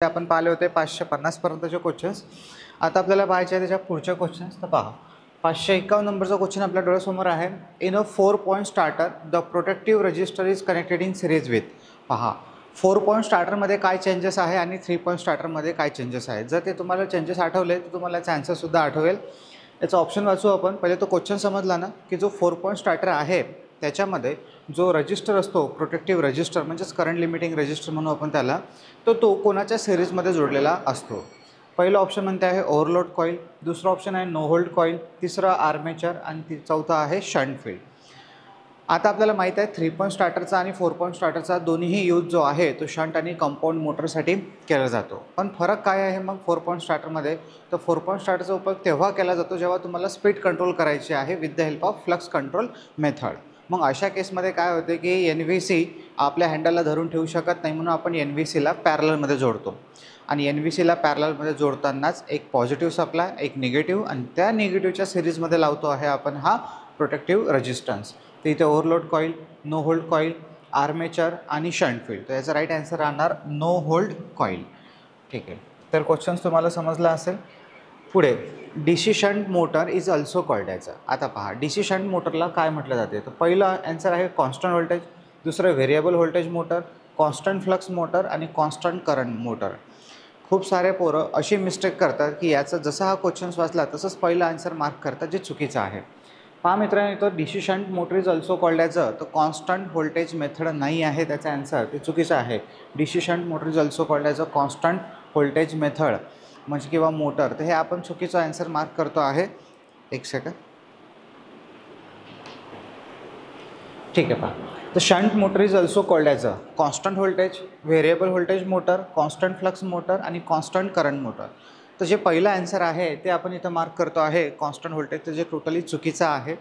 आपण पाहिले होते 550 पर्यंतचे क्वेश्चन्स. आता आपल्याला पाहायचे आहे त्याच्या पुढचे क्वेश्चन्स. तर पहा 551 नंबरचा क्वेश्चन आपल्या डोळ्यासमोर आहे. In a 4 point starter the protective register is connected in series with. पहा 4 पॉईंट स्टार्टरमध्ये काय चेंजेस आहे आणि 3 पॉईंट स्टार्टरमध्ये काय चेंजेस आहेत. जर ते तुम्हाला चेंजेस आठवले तर तुम्हाला याचा आन्सरसुद्धा आठवेल. याचा ऑप्शन वाचू आपण. पहिले तो क्वेश्चन समजला ना की जो 4 पॉईंट स्टार्टर आहे त्याच्यामध्ये जो रजिस्टर असतो प्रोटेक्टिव्ह रजिस्टर म्हणजेच करंट लिमिटिंग रजिस्टर म्हणू आपण त्याला, तो कोणाच्या सिरीजमध्ये जोडलेला असतो. पहिलं ऑप्शन म्हणते आहे ओव्हरलोड कॉईल, दुसरा ऑप्शन आहे नो होल्ड कॉईल, तिसरा आर्मेचर आणि चौथा आहे शंट फील्ड. आता आपल्याला माहीत आहे 3 पॉईंट स्टार्टरचा आणि 4 पॉईंट स्टार्टरचा दोन्हीही यूज जो आहे तो शंट आणि कंपाऊंड मोटरसाठी केला जातो. पण फरक काय आहे मग 4 पॉईंट स्टार्टरमध्ये? तर 4 पॉईंट स्टार्टरचा उपयोग तेव्हा केला जातो जेव्हा तुम्हाला स्पीड कंट्रोल करायची आहे with the help of flux control method. मग अशा केसमध्ये काय होते की NVC आपल्या हँडलला धरून ठेवू शकत नाही, म्हणून आपण NVCला पॅरललमध्ये जोडतो. आणि NVCला पॅरललमध्ये जोडतानाच एक पॉझिटिव्ह सप्लाय, एक निगेटिव्ह, आणि त्या निगेटिव्हच्या सिरीजमध्ये लावतो आहे आपण हा प्रोटेक्टिव्ह रेजिस्टन्स. तर इथे overload coil, no hold coil, armature आणि शंट फील्ड. तर याचा राईट आन्सर राहणार नो होल्ड कॉईल. ठीक आहे, तर क्वेश्चन्स तुम्हाला समजला असेल. पुढे DC shunt motor is also called याचा. आता पहा DC शंट मोटरला काय म्हटलं जाते. तर पहिला आन्सर आहे कॉन्स्टंट व्होल्टेज, दुसरं variable voltage motor, constant flux motor आणि कॉन्स्टंट करंट मोटर. खूप सारे पोरं अशी मिस्टेक करतात की याचा जसा हा क्वेश्चन्स वाचला तसंच पहिला आन्सर मार्क करतात, जे चुकीचं आहे. पहा मित्रांनो, तो DC shunt motor is also called याचं तर कॉन्स्टंट व्होल्टेज मेथड नाही आहे त्याचा आन्सर, ते चुकीचं आहे. DC shunt motor is also called याचं कॉन्स्टंट व्होल्टेज मेथड म्हणजे किंवा मोटर. तर हे आपण चुकीचा आन्सर मार्क करतो आहे. एक सेकंड. ठीक आहे, पहा तर shunt motor is also called as a constant voltage, variable voltage motor, constant flux motor आणि कॉन्स्टंट करंट मोटर. तर जे पहिलं आन्सर आहे ते आपण इथं मार्क करतो आहे कॉन्स्टंट व्होल्टेज, तर जे टोटली चुकीचं आहे.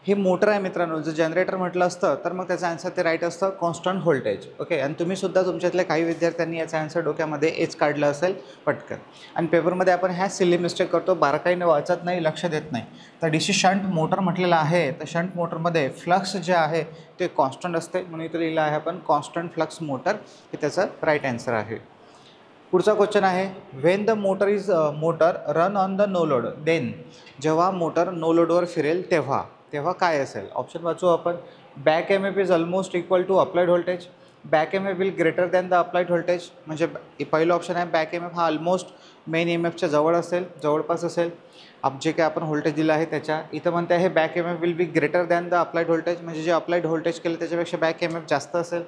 हे मोटर आहे मित्रांनो. जर जनरेटर म्हटलं असतं तर मग त्याचं आन्सर ते राईट असतं कॉन्स्टंट व्होल्टेज. ओके, आणि तुम्हीसुद्धा तुमच्यातल्या काही विद्यार्थ्यांनी याचा आन्सर डोक्यामध्ये एच काढलं असेल पटकन. आणि पेपरमध्ये आपण ह्या सिली मिस्टेक करतो, बारकाईने वाचत नाही, लक्ष देत नाही. तर DC शंट मोटर म्हटलेलं आहे तर शंट मोटरमध्ये फ्लक्स जे आहे ते कॉन्स्टंट असते, म्हणून इथं लिहिलं आहे आपण कॉन्स्टंट फ्लक्स मोटर. हे त्याचं राईट आन्सर आहे. पुढचा क्वेश्चन आहे when the motor run on the no load then. जेव्हा मोटर नो लोडवर फिरेल तेव्हा काय असेल. ऑप्शन वाचू आपण. Back EMF is almost equal to applied voltage, back EMF will greater than the applied voltage. म्हणजे पहिलं ऑप्शन आहे बॅक EMF हा ऑलमोस्ट मेन EMFच्या जवळ असेल, जवळपास असेल. जे काय आपण व्होल्टेज दिलं आहे त्याच्या इथं म्हणते आहे back EMF will be greater than the applied voltage, म्हणजे जे अप्लाइड व्होल्टेज केलं त्याच्यापेक्षा बॅक EMF जास्त असेल.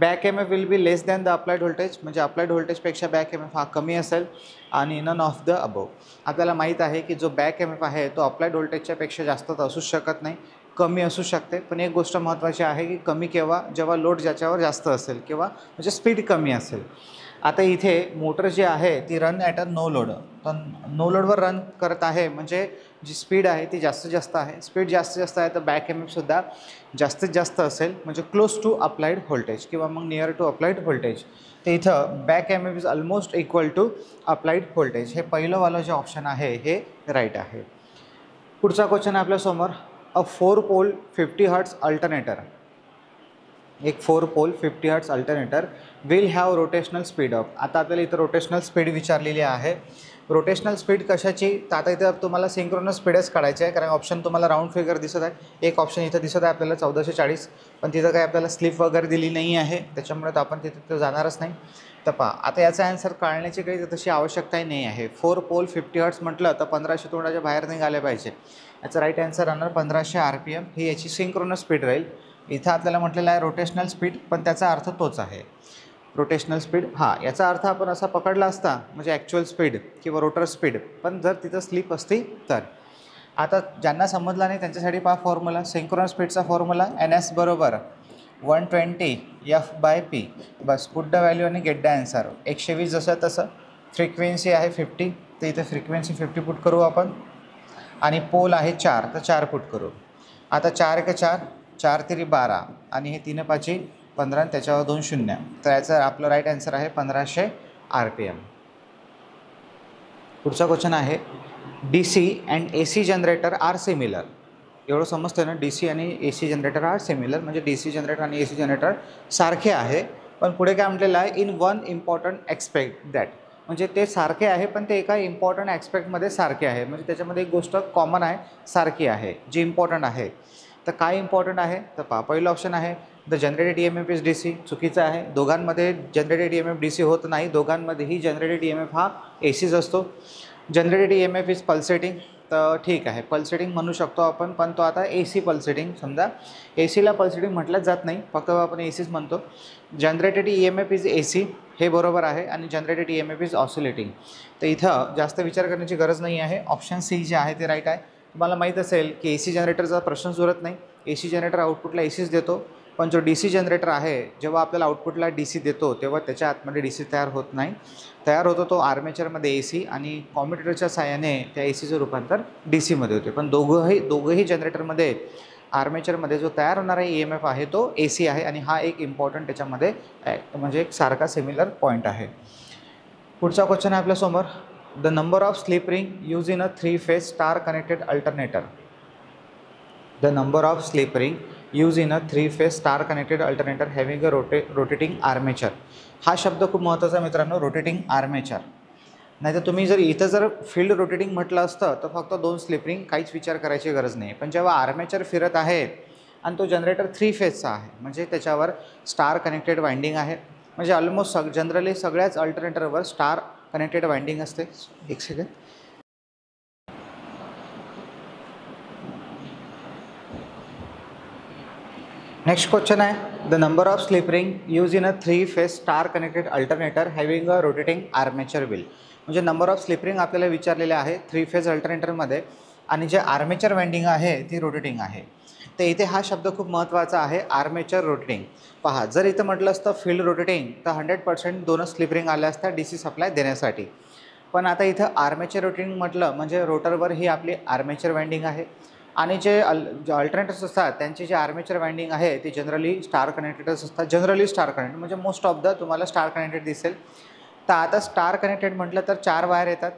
Back EMF will be less than the applied voltage, म्हणजे अप्लाइड व्होल्टेजपेक्षा बॅक EMF हा कमी असेल. आणि नन ऑफ द अबव. आपल्याला माहीत आहे की जो बॅक EMF आहे तो अप्लाइड व्होल्टेजच्या पेक्षा जास्त तर असूच शकत नाही, कमी असू शकते. पण एक गोष्ट महत्त्वाची आहे की कमी केव्हा, जेव्हा लोड ज्याच्यावर जास्त असेल किंवा म्हणजे स्पीड कमी असेल. आता इथे मोटर जी आहे ती run at a no load, तर नो लोडवर रन करत आहे म्हणजे जी स्पीड आहे ती जास्तीत जास्त आहे. स्पीड जास्तीत जास्त आहे तर बॅक EMFसुद्धा जास्तीत जास्त असेल, म्हणजे क्लोज टू अप्लाइड व्होल्टेज किंवा मग नियर टू अप्लाइड व्होल्टेज. तर इथं back EMF is almost equal to applied voltage. हे पहिलंवालं जे ऑप्शन आहे हे राईट आहे. पुढचा क्वेश्चन आहे आपल्यासमोर. अ 4 पोल 50 हर्ट्ज अल्टरनेटर, एक 4 pole 50 hertz alternator will have rotational speed of. आता आपल्याला इथं रोटेशनल स्पीड विचारलेली आहे. रोटेशनल स्पीड कशाची, तर आता इथं तुम्हाला सिंक्रोनस स्पीडच काढायची आहे, कारण ऑप्शन तुम्हाला राऊंड फिगर दिसत आहे. एक ऑप्शन इथं दिसत आहे आपल्याला 1440, पण तिथं काही आपल्याला स्लिप वगैरे दिली नाही आहे, त्याच्यामुळे तर आपण तिथं जाणारच नाही. तर पहा आता याचा आन्सर काढण्याची काही तशी आवश्यकताही नाही आहे. 4 पोल 50 हर्ट्ज म्हटलं तर 1500 तोंडाच्या बाहेर निघाले पाहिजे. याचा राईट आन्सर राहणार 1500 RPM. ही याची सिंक्रोनस स्पीड राहील. इथं आपल्याला म्हटलेलं आहे रोटेशनल स्पीड, पण त्याचा अर्थ तोच आहे रोटेशनल स्पीड. याचा अर्थ आपण असा पकडला असता म्हणजे ॲक्च्युअल स्पीड किंवा रोटर स्पीड, पण जर तिथं स्लिप असती तर. आता ज्यांना समजला नाही त्यांच्यासाठी पहा फॉर्म्युला. सिंक्रोनस स्पीडचा फॉर्म्युला NS बरोबर 120 F/P. Bus put the value आणि गेट द आन्सर. 120 जसं तसं. फ्रिक्वेन्सी आहे 50, तर इथं फ्रिक्वेन्सी 50 पुट करू आपण. आणि पोल आहे 4, तर 4 पुट करू. आता 4 1 4, 4 3 12 आणि हे 3 5 15 आणि त्याच्यावर 2 शून्य. तर याचं आपलं राईट आन्सर आहे 1500 RPM. पुढचा क्वेश्चन आहे DC and AC generator are similar. एवढं समजतं ना, DC आणि AC जनरेटर आर सिमिलर, म्हणजे DC जनरेटर आणि AC जनरेटर सारखे आहे, पण पुढे काय म्हटलेलं आहे, in one important aspect that, म्हणजे ते सारखे आहे पण ते एका इम्पॉर्टंट ॲस्पेक्टमध्ये सारखे आहे, म्हणजे त्याच्यामध्ये एक गोष्ट कॉमन आहे, सारखी आहे, जी इम्पॉर्टंट आहे. तर काय इम्पॉर्टंट आहे, तर पहा पहिलं ऑप्शन आहे the generated EMF is DC, चुकीचं आहे. दोघांमध्ये जनरेटेड EMF DC होत नाही, दोघांमध्येही जनरेटेड EMF हा ACच असतो. जनरेटेड EMF इज पल्सेटिंग, तर ठीक आहे, पल्सेटिंग म्हणू शकतो आपण, पण तो आता AC पल्सेटिंग, समजा ACला पल्सेटिंग म्हटलंच जात नाही, फक्त आपण ACच म्हणतो. जनरेटेड EMF इज AC हे बरोबर आहे, आणि जनरेटेड EMF इज ऑसिलेटिंग. तर इथं जास्त विचार करण्याची गरज नाही आहे, ऑप्शन C जे आहे ते राईट आहे. तुम्हाला माहीत असेल की AC जनरेटरचा प्रश्नच उरत नाही, AC जनरेटर आउटपुटला ACच देतो, पण जो DC जनरेटर आहे जेव्हा आपल्याला आउटपुटला DC देतो तेव्हा त्याच्या आतमध्ये DC तयार होत नाही, तयार होतो तो आर्मेचरमध्ये AC, आणि कॉम्युटेटरच्या साहाय्याने त्या ACचं रूपांतर DCमध्ये होते. पण दोघंही जनरेटरमध्ये आर्मेचरमध्ये जो तयार होणारा EMF आहे तो AC आहे, आणि हा एक इम्पॉर्टंट त्याच्यामध्ये म्हणजे एक सारखा सिमिलर पॉईंट आहे. पुढचा क्वेश्चन आहे आपल्यासमोर, the number of slip ring use in a 3-phase star connected alternator. The number of slip ring use in a 3-phase star connected alternator having a rotating armature. हा शब्द खूप महत्त्वाचा आहे मित्रांनो, रोटेटिंग आर्मेचर. नाही तर तुम्ही जर इथं जर फील्ड रोटेटिंग म्हटलं असतं तर फक्त 2 स्लिप रिंग, काहीच विचार करायची गरज नाही. पण जेव्हा आर्मेचर फिरत आहे आणि तो जनरेटर 3-phaseचा आहे, म्हणजे त्याच्यावर स्टार कनेक्टेड वाइंडिंग आहे, म्हणजे ऑलमोस्ट जनरली सगळ्याच अल्टरनेटरवर स्टार कनेक्टेड वाइंडिंग असते. एक सेकंड. नेक्स्ट क्वेश्चन आहे, the number of slip ring use in a 3-phase star connected alternator having a rotating armature wheel. म्हणजे नंबर ऑफ स्लिप रिंग आपल्याला विचारलेले आहे 3-phase अल्टरनेटरमध्ये, आणि जे आर्मेचर वाइंडिंग आहे ती रोटेटिंग आहे. तर इथे हा शब्द खूप महत्त्वाचा आहे, आर्मेचर रोटेटिंग. पहा, जर इथं म्हटलं असतं फील्ड रोटेटिंग तर 100% 2च स्लिप रिंग आल्या असत्या DC सप्लाय देण्यासाठी. पण आता इथं आर्मेचर रोटेटिंग म्हटलं म्हणजे रोटरवर ही आपली आर्मेचर वाइंडिंग आहे, आणि जे अल्टरनेटर्स असतात त्यांची जे आर्मेचर वाइंडिंग आहे ती जनरली स्टार कनेक्टेडच असतात. जनरली स्टार कनेक्टेड म्हणजे मोस्ट ऑफ द तुम्हाला स्टार कनेक्टेड दिसेल. तर आता स्टार कनेक्टेड म्हटलं तर 4 वायर येतात,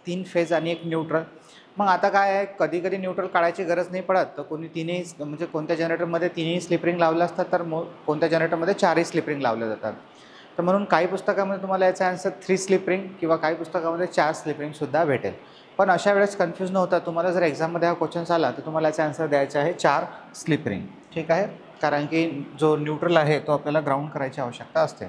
3 फेज आणि 1 न्यूट्रल. मग आता काय आहे, कधी कधी न्यूट्रल काढायची गरज नाही पडत, तर कोणी तिन्ही म्हणजे कोणत्या जनरेटरमध्ये 3ही स्लिप रिंग लावल्या असतात, तर कोणत्या जनरेटरमध्ये 4ही स्लिप रिंग लावल्या जातात. तर म्हणून काही पुस्तकामध्ये तुम्हाला याचा आन्सर 3 स्लिप रिंग किंवा काही पुस्तकामध्ये 4 स्लिप रिंगसुद्धा भेटेल. पण अशा वेळेस कन्फ्यूज न होता तुम्हाला जर एक्झाममध्ये हा क्वेश्चन आला तर तुम्हाला याचा आन्सर द्यायचा आहे 4 स्लिप रिंग. ठीक आहे, कारण की जो न्यूट्रल आहे तो आपल्याला ग्राउंड करायची आवश्यकता असते.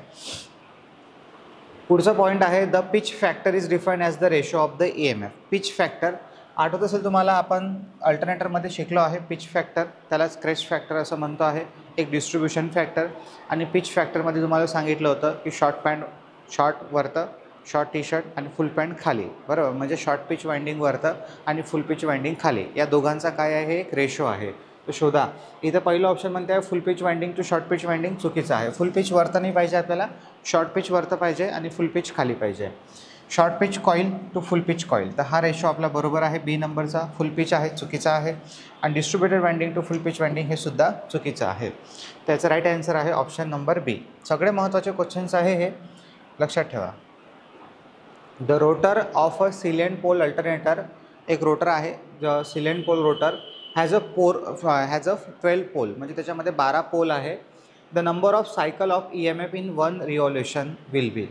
पुढचा पॉईंट आहे, the pitch factor is defined as the ratio of the EMF. Pitch factor आठवत असेल तुम्हाला, आपण अल्टरनेटरमध्ये शिकलो आहे पिच फॅक्टर, त्यालाच क्रेस्ट फॅक्टर असं म्हणतो आहे, एक डिस्ट्रीब्युशन फॅक्टर. आणि पिच फॅक्टरमध्ये तुम्हाला सांगितलं होतं की शॉर्ट वरतं, शॉर्ट टी शर्ट आणि फुल पॅन्ट खाली, बरोबर, म्हणजे शॉर्ट पिच वाइंडिंग वरतं आणि फुल पिच वाइंडिंग खाली, या दोघांचा काय आहे, एक रेशो आहे, तो शोधा. इथं पहिलं ऑप्शन म्हणते आहे full pitch winding to short pitch winding, चुकीचं आहे. फुल पिच वरतं नाही पाहिजे आपल्याला, शॉर्ट पिच वरतं पाहिजे आणि फुल पिच खाली पाहिजे. Short pitch coil to full pitch coil, तर हा रेशो आपला बरोबर आहे बी नंबरचा. फुल पिच आहे, चुकीचा आहे. आणि distributed winding to full pitch winding हे सुद्धा चुकीचं आहे. त्याचं राईट आन्सर आहे ऑप्शन नंबर बी. सगळे महत्त्वाचे क्वेश्चन्स आहे हे, लक्षात ठेवा. The rotor of a salient pole alternator, एक रोटर आहे, salient pole rotor has a 12 pole, म्हणजे त्याच्यामध्ये 12 पोल आहे. The number of cycle of EMF in 1 revolution will be.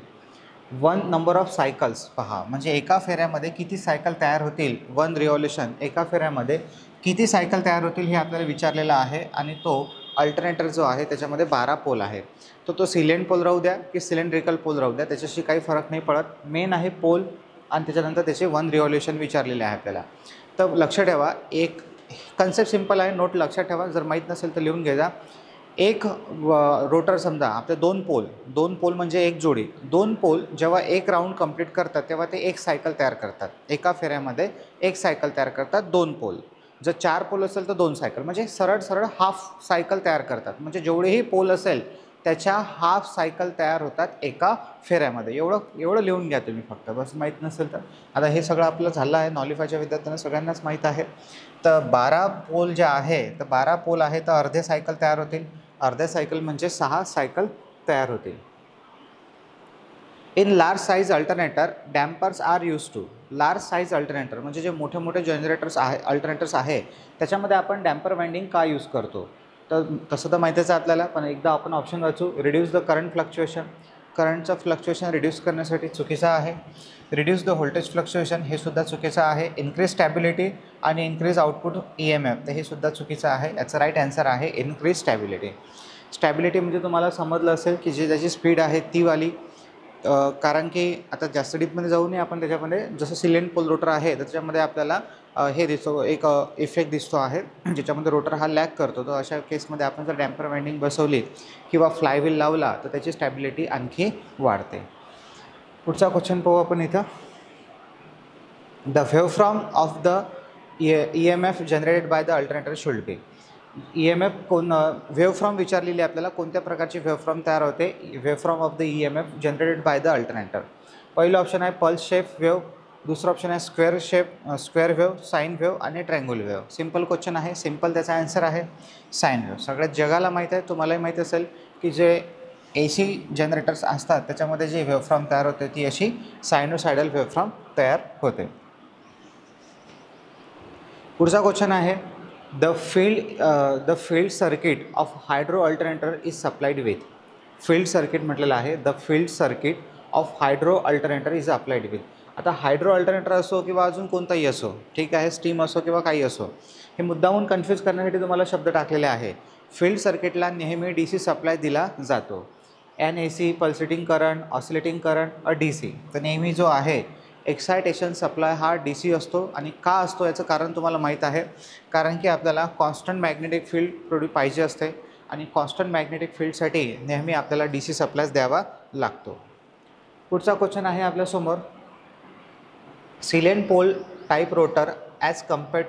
1 number of cycles, पहा म्हणजे एका फेऱ्यामध्ये किती सायकल तयार होतील, 1 रिव्हॉल्युशन, एका फेऱ्यामध्ये किती सायकल तयार होतील हे आपल्याला विचारलेलं आहे. आणि तो अल्टरनेटर जो आहे त्याच्यामध्ये 12 पोल आहे. तो सिलेंट पोल राहू द्या की सिलेंड्रिकल पोल राहू द्या, त्याच्याशी काही फरक नाही पडत. मेन आहे पोल, आणि त्याच्यानंतर त्याचे 1 रिव्हॉल्युशन विचारलेले आहे आपल्याला. तर लक्ष ठेवा, एक कन्सेप्ट सिम्पल आहे, नोट लक्षात ठेवा, जर माहीत नसेल तर लिहून घ्या. एक रोटर समजा आपले 2 पोल म्हणजे एक जोडी, 2 पोल जेव्हा एक राऊंड कंप्लीट करतात तेव्हा ते एक सायकल तयार करतात. एका फेऱ्यामध्ये एक सायकल तयार करतात 2 पोल. जर 4 पोल असेल तर 2 सायकल, म्हणजे सरळ हाफ सायकल तयार करतात. म्हणजे जेवढेही पोल असेल त्याच्या हाफ सायकल तयार होतात एका फेऱ्यामध्ये. एवढं लिहून घ्या तुम्ही फक्त, बस माहीत नसेल तर. आता हे सगळं आपलं झालं आहे, नॉलिफायच्या विद्यार्थ्यांना सगळ्यांनाच माहीत आहे. तर 12 पोल जे आहे, तर 12 पोल आहे तर अर्धे सायकल तयार होतील. अर्ध्या सायकल म्हणजे 6 सायकल तयार होतील. In large size alternator dampers are use to. Large size alternator म्हणजे जे मोठे जनरेटर्स आहे, अल्टरनेटर्स आहे, त्याच्यामध्ये आपण डॅम्पर वाइंडिंग का यूज करतो. तर तसं तर माहितीच आहे आपल्याला, पण एकदा आपण ऑप्शन वाचू. रिड्यूस द करंट फ्लक्च्युएशन, करंटचं फ्लक्च्युएशन रिड्यूस करण्यासाठी चुकीचं आहे. रिड्यूस द व्होल्टेज फ्लक्च्युएशन हे सुद्धा चुकीचं आहे. इन्क्रीज स्टॅबिलिटी आणि इन्क्रीज आउटपुट EMF तर हे सुद्धा चुकीचं आहे. याचं राईट आन्सर आहे इन्क्रीज स्टॅबिलिटी. स्टॅबिलिटी म्हणजे तुम्हाला समजलं असेल की जे त्याची स्पीड आहे ती वाली, कारण की आता जास्त डीपमध्ये जाऊ नये आपण. त्याच्यामध्ये जसं सिलेंट पोल रोटर आहे त्याच्यामध्ये आपल्याला हे दिसतो, एक इफेक्ट दिसतो आहे ज्याच्यामध्ये रोटर हा लॅग करतो. तर अशा केसमध्ये आपण जर डॅम्पर वाइंडिंग बसवली किंवा फ्लायव्हील लावला तर त्याची स्टॅबिलिटी आणखी वाढते. पुढचा क्वेश्चन पाहू आपण इथं. The waveform of the EMF generated by the alternator should be. EMF waveform विचारलेली आपल्याला, कोणत्या प्रकारची वेव्हफॉर्म तयार होते. Waveform of the EMF generated by the alternator. पहिलं ऑप्शन आहे पल्स शेप वेव्ह, दुसरं ऑप्शन आहे स्क्वेअर वेव्ह, साईन वेव्ह आणि ट्रँग्युलर वेव्ह. सिम्पल क्वेश्चन आहे, सिम्पल त्याचा आन्सर आहे साईन वेव्ह. सगळ्यात जगाला माहीत आहे, तुम्हालाही माहीत असेल की जे AC जनरेटर्स असतात त्याच्यामध्ये जी वेव्हफॉर्म तयार होते ती अशी सायनोसायडल वेव्हफॉर्म तयार होते. पुढचा क्वेश्चन आहे the field circuit of hydro alternator is supplied with. Field circuit म्हटलेलं आहे. The field circuit of hydro alternator is applied with. आता हायड्रो अल्टरनेटर असो किंवा अजून कोणताही असो, ठीक आहे, स्टीम असो किंवा काही असो, हे मुद्दामून कन्फ्यूज करण्यासाठी तुम्हाला शब्द टाकलेले आहे. फील्ड सर्किटला नेहमी DC सप्लाय दिला जातो. NAC, pulsating current, oscillating current, DC. तर नेहमी जो आहे एक्सायटेशन सप्लाय हा DC असतो. आणि का असतो याचं कारण तुम्हाला माहीत आहे, कारण की आपल्याला कॉन्स्टंट मॅग्नेटिक फील्ड पाहिजे असते आणि कॉन्स्टंट मॅग्नेटिक फील्डसाठी नेहमी आपल्याला DC सप्लायच द्यावा लागतो. पुढचा क्वेश्चन आहे आपल्यासमोर. Salient pole type rotor as compared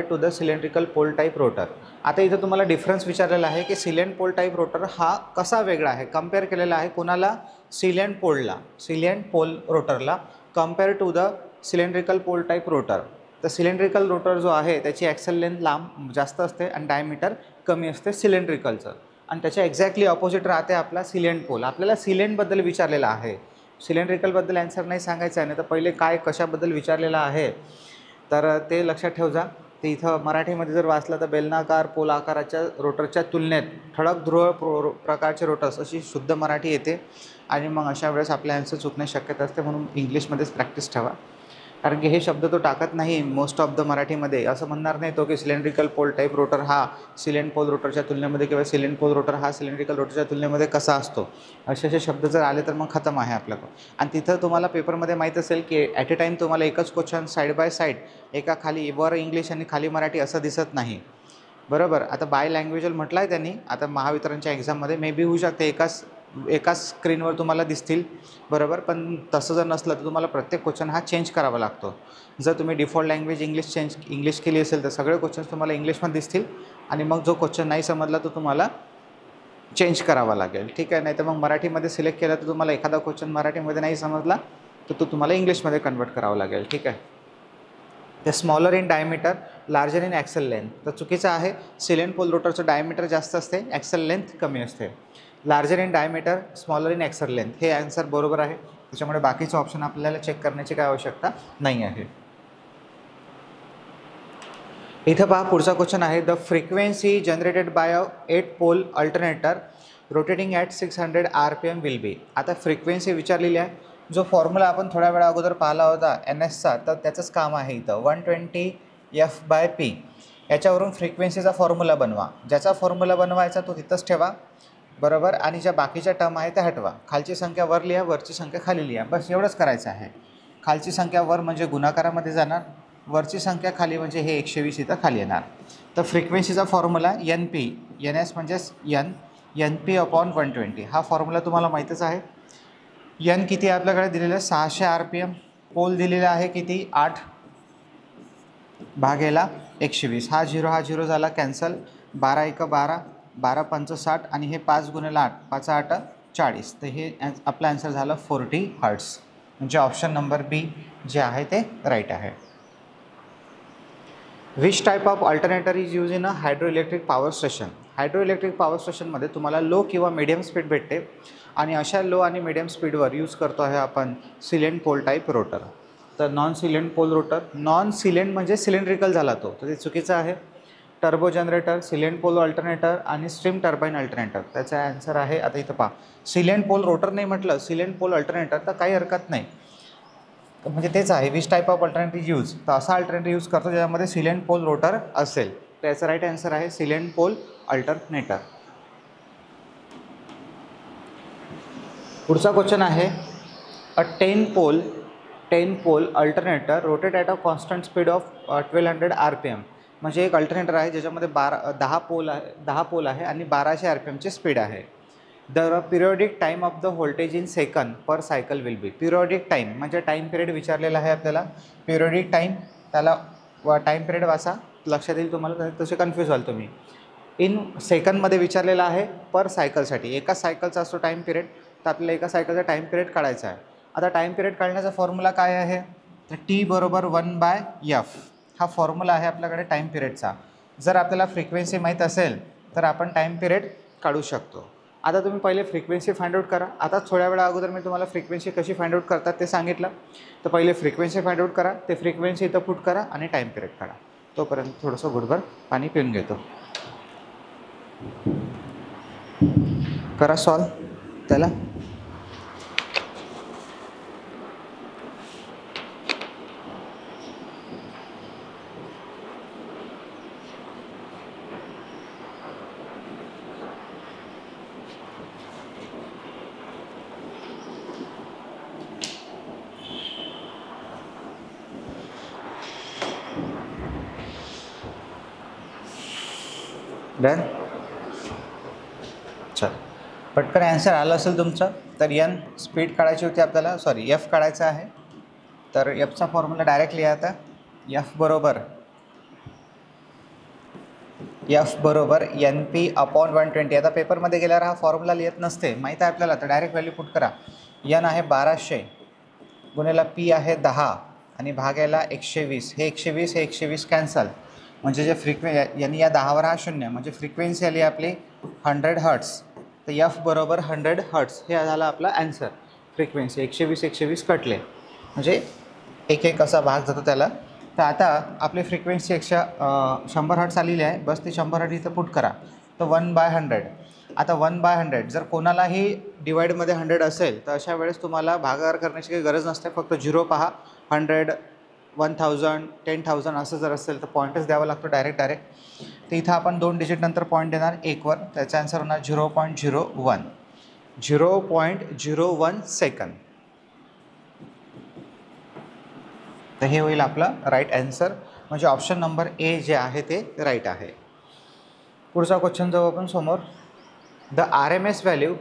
to the cylindrical pole type rotor. आता इथं तुम्हाला डिफरन्स विचारलेला आहे की सिलेंट पोल टाईप रोटर हा कसा वेगळा आहे. कम्पेअर केलेला आहे कोणाला, सिलेंट पोल रोटरला compare to the cylindrical pole type rotor. तर सिलेंड्रिकल रोटर जो आहे त्याची ॲक्सल लेंथ जास्त असते आणि डायमीटर कमी असते सिलेंड्रिकलचं. आणि त्याच्या एक्झॅक्टली ऑपोजिट राहते आपला सिलेंट पोल. आपल्याला सिलेंटबद्दल विचारलेला आहे, सिलेंड्रिकलबद्दल आन्सर नाही सांगायचं आहे. नाही तर पहिले काय कशाबद्दल विचारलेलं आहे तर ते लक्षात ठेव जा. ते इथं मराठीमध्ये जर वाचलं तर बेलनाकार पोल आकाराच्या रोटरच्या तुलनेत ठळक ध्रुव प्रकारचे रोटर्स अशी शुद्ध मराठी येते. आणि मग अशा वेळेस आपल्या आन्सर चुकण्याची शक्यता असते, म्हणून इंग्लिशमध्येच प्रॅक्टिस ठेवा. कारण की हे शब्द तो टाकत नाही मोस्ट ऑफ द मराठीमध्ये. असं म्हणणार नाही तो की सिलेंड्रिकल पोल टाईप रोटर हा सिलेंट पोल रोटरच्या तुलनेमध्ये किंवा सिलेंट पोल रोटर हा सिलेंड्रिकल रोटरच्या तुलनेमध्ये कसा असतो, असे शब्द जर आले तर मग खतम आहे आपल्याकडं. आणि तिथं तुम्हाला पेपरमध्ये माहीत असेल की ॲट ए टाईम तुम्हाला एकच क्वेश्चन साईड बाय साईड, एका खाली वर इंग्लिश आणि खाली मराठी असं दिसत नाही, बरोबर. आता बाय लँग्वेजल म्हटलं आहे त्यांनी, आता महावितरणच्या एक्झाममध्ये मे बी होऊ शकते एकाच स्क्रीनवर तुम्हाला दिसतील, बरोबर. पण तसं जर नसलं तर तुम्हाला प्रत्येक क्वेश्चन हा चेंज करावा लागतो. जर तुम्ही डिफॉल्ट लँग्वेज इंग्लिश केली असेल तर सगळे क्वेश्चन्स तुम्हाला इंग्लिशमध्ये दिसतील आणि मग जो क्वेश्चन नाही समजला तो तुम्हाला चेंज करावा लागेल, ठीक आहे. नाही तर मग मराठीमध्ये सिलेक्ट केलं तर तुम्हाला एखादा क्वेश्चन मराठीमध्ये नाही समजला तर तो तुम्हाला इंग्लिशमध्ये कन्वर्ट करावा लागेल, ठीक आहे. ते smaller in diameter, larger in axle length. तर चुकीचं आहे. सिलेंट पोल रोटरचं डायमीटर जास्त असते, ॲक्सल लेंथ कमी असते. Larger in diameter, smaller in axle length हे आन्सर बरोबर आहे. त्याच्यामुळे बाकीचं ऑप्शन आपल्याला चेक करण्याची काय आवश्यकता नाही आहे. इथं पहा पुढचा क्वेश्चन आहे the frequency generated by a 8 pole alternator rotating at 600 RPM will be. आता फ्रिक्वेन्सी विचारलेली आहे. जो फॉर्म्युला आपण थोड्या वेळा अगोदर पाहिला होता NSचा, तर त्याचंच काम आहे इथं 120 F/P. याच्यावरून फ्रिक्वेन्सीचा फॉर्म्युला बनवा. ज्याचा फॉर्म्युला बनवायचा तो तिथंच ठेवा, बरोबर. आणि ज्या बाकीच्या टर्म आहे त्या हटवा. खालची संख्या वर लिहा, वरची संख्या खाली लिहा, बस एवढंच करायचं आहे. खालची संख्या वर म्हणजे गुणाकारामध्ये जाणार, वरची संख्या खाली म्हणजे हे 120 इथं खाली येणार. तर फ्रिक्वेन्सीचा फॉर्म्युला NS म्हणजेच NP/120. हा फॉर्म्युला तुम्हाला माहीतच आहे. N किती आहे आपल्याकडे दिलेलं आहे 600 RPM. पोल दिलेला आहे किती 8 भागेला 120. हा 0 झाला कॅन्सल. 12 × 12, 12 × 5 = 60 आणि हे 5 × 8, 5 × 8 = 40. तर हे आपलं आन्सर झालं 40 हर्ट्स. म्हणजे ऑप्शन नंबर बी जे आहे ते राईट आहे. Which type of alternator is use in a hydroelectric power station. Hydroelectric power स्टेशनमध्ये तुम्हाला लो किंवा मीडियम स्पीड भेटते आणि अशा लो आणि मीडियम स्पीडवर यूज करतो आहे आपण सिलेंट पोल टाईप रोटर. तर non salient pole rotor, non salient म्हणजे सिलेंड्रिकल झाला तो, तर ते चुकीचं आहे. Turbo generator, salient pole alternator आणि स्ट्रीम टर्बाईन अल्टरनेटर. त्याचा आन्सर आहे, आता इथं पहा, सिलेंट पोल रोटर नाही म्हटलं, सिलेंट पोल अल्टरनेटर, तर काही हरकत नाही, म्हणजे तेच आहे. Which type of alternative use, तर असा अल्टरनेटिव्ह यूज करतो ज्यामध्ये सिलेंट पोल रोटर असेल. त्याचा राईट आन्सर आहे सिलेंट पोल अल्टरनेटर. पुढचा क्वेश्चन आहे, a 10 pole alternator rotate at a constant speed of 1200 RPM. म्हणजे एक अल्टरनेटर आहे ज्याच्यामध्ये 10 पोल आहे आणि 1200 RPMची स्पीड आहे. The periodic time of the voltage in second per cycle will be. Periodic time म्हणजे टाईम पिरियड विचारलेला आहे आपल्याला. पिरियॉडिक टाईम, त्याला टाईम पिरियड वाचा, लक्षात येईल तुम्हाला, तसे कन्फ्यूज व्हाल तुम्ही. इन सेकंडमध्ये विचारलेला आहे, पर सायकलसाठी. एका सायकलचा असतो टाईम पिरियड, तर आपल्याला एका सायकलचा टाईम पिरियड काढायचा आहे. आता टाईम पिरियड काढण्याचा फॉर्म्युला काय आहे, तर T बरोबर 1/F हा फॉर्म्युला आहे आपल्याकडे टाईम पिरियडचा. जर आपल्याला फ्रिक्वेन्सी माहीत असेल तर आपण टाईम पिरियड काढू शकतो. आता तुम्ही पहिले फ्रिक्वेन्सी फाइंड आउट करा. आता थोड्या वेळा अगोदर मी तुम्हाला फ्रिक्वेन्सी कशी फाइंड आउट करतात ते सांगितलं, तर पहिले फ्रिक्वेन्सी फाइंड आउट करा, ते फ्रिक्वेन्सी इथं पुट करा आणि टाईम पिरियड काढा. तोपर्यंत थोडंसं गुडभर पाणी पिऊन घेतो. करा सॉल्व त्याला. डन. चल, पटकन ॲन्सर आलं असेल तुमचं. तर एन स्पीड काढायची होती आपल्याला, सॉरी एफ काढायचं आहे. तर एफचा फॉर्म्युला डायरेक्ट लिहा. आता एफ बरोबर NP/120. आता पेपरमध्ये गेल्यावर हा फॉर्म्युला लिहित नसते, माहीत आहे आपल्याला, तर डायरेक्ट व्हॅल्यू पुट करा. एन आहे 1200 गुणेला पी आहे 10 आणि भागायला 120. हे 120 कॅन्सल, म्हणजे जे यांनी या 10वर हा 0, म्हणजे फ्रिक्वेन्सी आली आपली 100 हर्ट्स. तर एफ बरोबर 100 हर्ट्स हे झाला आपला ॲन्सर. फ्रिक्वेन्सी 120 कटले, म्हणजे एक असा भाग जातो त्याला. तर आता आपली फ्रिक्वेन्सी 100 हर्ट्स आलेली आहे, बस ती 100 हर्ट्स इथं पुट करा. तर 1/100. आता 1/100 जर कोणालाही डिवाईडमध्ये 100 असेल तर अशा वेळेस तुम्हाला भागाकार करण्याची काही गरज नसते, फक्त 0 पहा. 100, 1000, 10,000 असं जर असेल तर पॉईंटच द्यावा लागतो डायरेक्ट. तर इथं आपण 2 डिजिट नंतर पॉईंट देणार 1वर. त्याचा आन्सर होणार 0.01 सेकंद. तर हे होईल आपलं राईट ॲन्सर, म्हणजे ऑप्शन नंबर ए जे आहे ते राईट आहे. पुढचा क्वेश्चन जाऊ आपण समोर. द RMS व्हॅल्यू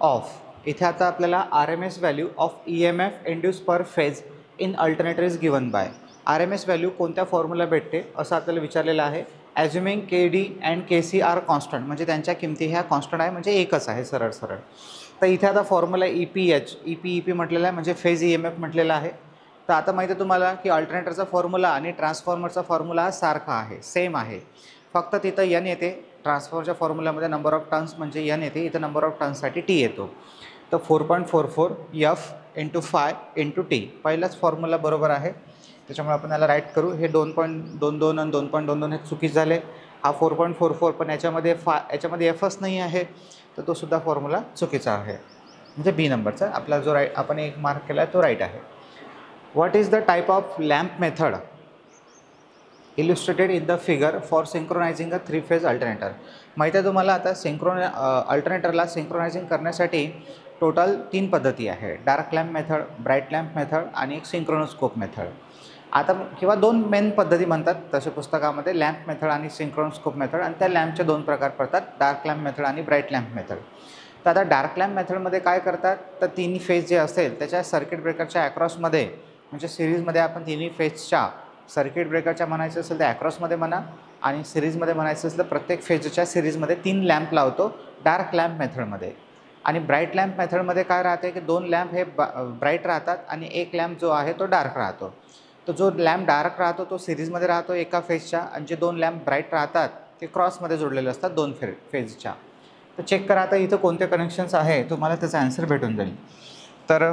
ऑफ, इथे आता आपल्याला RMS value of EMF induce per phase in alternator is given by. RMS value कोणत्या फॉर्म्युला भेटते असं आपल्याला विचारलेलं आहे. Assuming KD and KC are constant, म्हणजे त्यांच्या किमती ह्या कॉन्स्टंट आहे, म्हणजे एकच आहे सरळ. तर इथे आता फॉर्म्युला EP म्हटलेला आहे, म्हणजे फेज EMF म्हटलेला आहे. तर आता माहिती आहे तुम्हाला की अल्टरनेटरचा फॉर्म्युला आणि ट्रान्सफॉर्मरचा फॉर्म्युला सारखा आहे, सेम आहे. फक्त तिथं N येते, ट्रान्सफॉर्मरच्या फॉर्म्युलामध्ये नंबर ऑफ टर्न्स म्हणजे N येते, इथं नंबर ऑफ टर्न्ससाठी T येतो. तर 4.44 F × phi × T पहिलाच फॉर्म्युला बरोबर आहे, त्याच्यामुळे आपण याला राईट करू. हे 2.22 आणि 2.22 हे चुकीचे झाले. हा 4.44 पण याच्यामध्ये Fच नाही आहे, तर तो सुद्धा फॉर्म्युला चुकीचा आहे, म्हणजे बी नंबरचा आपला जो राईट आपण एक मार्क केला आहे तो राईट आहे. What is the type of lamp method illustrated in the figure for synchronising a 3 phase alternator. माहिती आहे तुम्हाला, आता अल्टरनेटरला सिंक्रोनायझिंग करण्यासाठी टोटल 3 पद्धती आहे. Dark lamp method, bright lamp method आणि एक सिंक्रोनोस्कोप मेथड. आता किंवा 2 मेन पद्धती म्हणतात तसे पुस्तकामध्ये, लॅम्प मेथड आणि सिंक्रोनोस्कोप मेथड. आणि त्या लॅम्पचे 2 प्रकार पडतात, डार्क लॅम्प मेथड आणि ब्राईट लॅम्प मेथड. तर आता डार्क लॅम्प मेथडमध्ये काय करतात, तर 3 फेज जे असेल त्याच्या सर्किट ब्रेकरच्या ॲक्रॉसमध्ये, म्हणजे सिरीजमध्ये आपण 3 फेजच्या सर्किट ब्रेकरच्या म्हणायचं असेल तर ॲक्रॉसमध्ये म्हणा, आणि सिरीजमध्ये म्हणायचं असेल तर प्रत्येक फेजच्या सिरीजमध्ये 3 लॅम्प लावतो डार्क लॅम्प मेथडमध्ये. आणि ब्राईट लॅम्प मेथडमध्ये काय राहते की 2 लॅम्प हे ब्राईट राहतात आणि 1 लॅम्प जो आहे तो डार्क राहतो. तो जो लॅम्प डार्क राहतो तो सिरीजमध्ये राहतो एका फेजच्या, आणि जे 2 लॅम्प ब्राईट राहतात ते क्रॉसमध्ये जोडलेले असतात 2 फेजच्या. तर चेक करा आता इथं कोणते कनेक्शन्स आहे, तुम्हाला त्याचा आन्सर भेटून जाईल. तर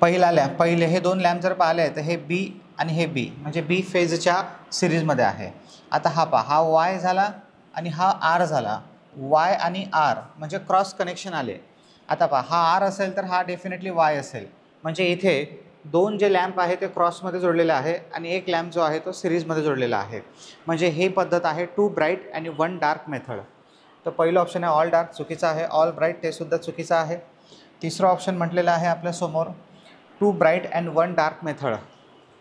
पहिले हे 2 लॅम्प जर पाहिले तर हे B आणि हे बी, म्हणजे बी फेजच्या सिरीजमध्ये आहे. आता हा पहा, हा वाय झाला आणि हा आर झाला. वाय आणि आर म्हणजे क्रॉस कनेक्शन आले. आता पहा, हा आर असेल तर हा डेफिनेटली वाय असेल, म्हणजे इथे दोन जे लॅम्प आहे ते क्रॉसमध्ये जोडलेले आहे आणि एक लॅम्प जो आहे तो सिरीजमध्ये जोडलेला आहे. म्हणजे ही पद्धत आहे 2 ब्राईट आणि 1 डार्क मेथड. तर पहिलं ऑप्शन आहे ऑल डार्क, चुकीचं आहे. ऑल ब्राईट ते सुद्धा चुकीचं आहे. तिसरं ऑप्शन म्हटलेलं आहे आपल्यासमोर 2 bright and 1 dark method.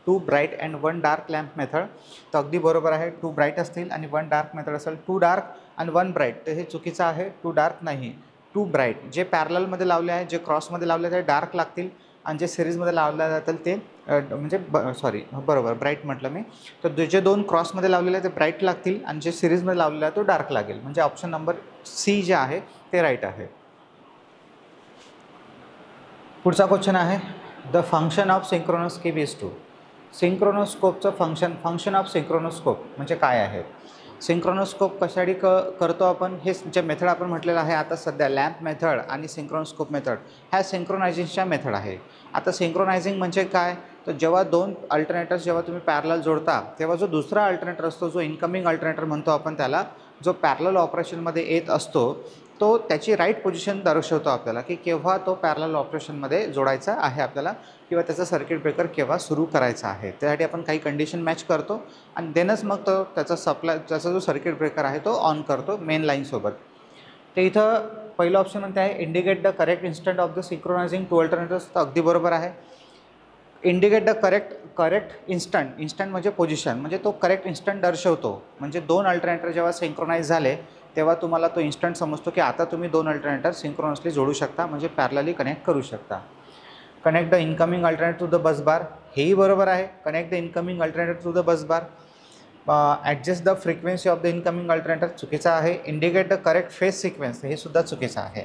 2 bright and 1 dark lamp method, तर अगदी बरोबर आहे. 2 ब्राईट असतील आणि 1 डार्क मेथड असेल. 2 डार्क आणि 1 ब्राईट, तर हे चुकीचं आहे. 2 डार्क नाही, 2 ब्राईट. जे पॅरललमध्ये लावले आहे, जे क्रॉसमध्ये लावले ते डार्क लागतील आणि जे सिरीजमध्ये लावले जातील ते म्हणजे बरोबर ब्राईट म्हटलं मी. तर जे दोन क्रॉसमध्ये लावलेले आहे ते ब्राईट लागतील आणि जे सिरीजमध्ये लावलेलं आहे तो डार्क लागेल. म्हणजे ऑप्शन नंबर सी जे आहे ते राईट आहे. पुढचा क्वेश्चन आहे the function of synchronoscope is to. सिंक्रोनोस्कोपचं फंक्शन ऑफ सिंक्रोनोस्कोप म्हणजे काय आहे? सिंक्रोनोस्कोप कशासाठी करतो आपण, हे जे मेथड आपण म्हटलेलं आहे आता सध्या लॅम्प मेथड आणि सिंक्रोनोस्कोप मेथड, ह्या सिंक्रोनायझिंगच्या मेथड आहे. आता सिंक्रोनायझिंग म्हणजे काय, तर जेव्हा दोन अल्टरनेटर्स जेव्हा तुम्ही पॅरलल जोडता तेव्हा जो दुसरा अल्टरनेटर असतो, जो इनकमिंग अल्टरनेटर म्हणतो आपण त्याला, जो पॅरलल ऑपरेशनमध्ये येत असतो तो त्याची राईट पोझिशन दर्शवतो आपल्याला की केव्हा तो पॅरलल ऑपरेशनमध्ये जोडायचा आहे आपल्याला, किंवा त्याचा सर्किट ब्रेकर केव्हा सुरू करायचा आहे. त्यासाठी आपण काही कंडिशन मॅच करतो आणि देनच मग तो त्याचा जो सर्किट ब्रेकर आहे तो ऑन करतो मेन लाईनसोबत. ते इथं पहिलं ऑप्शन म्हणते आहे indicate the correct instant of the synchronising two alternators, तर अगदी बरोबर आहे. इंडिकेट द करेक्ट इन्स्टंट म्हणजे पोझिशन, म्हणजे तो करेक्ट इन्स्टंट दर्शवतो. म्हणजे दोन अल्टरनेटर जेव्हा सिंक्रोनाइज झाले तेव्हा तुम्हाला तो इन्स्टंट समजतो की आता तुम्ही दोन अल्टरनेटर सिंक्रोनसली जोडू शकता, म्हणजे पॅरलली कनेक्ट करू शकता. Connect the incoming alternator to the bus bar, हेही बरोबर आहे. Connect the incoming alternator to the bus bar. Adjust the frequency of the incoming alternator, चुकीचा आहे. Indicate the correct phase sequence, हे सुद्धा चुकीचं आहे.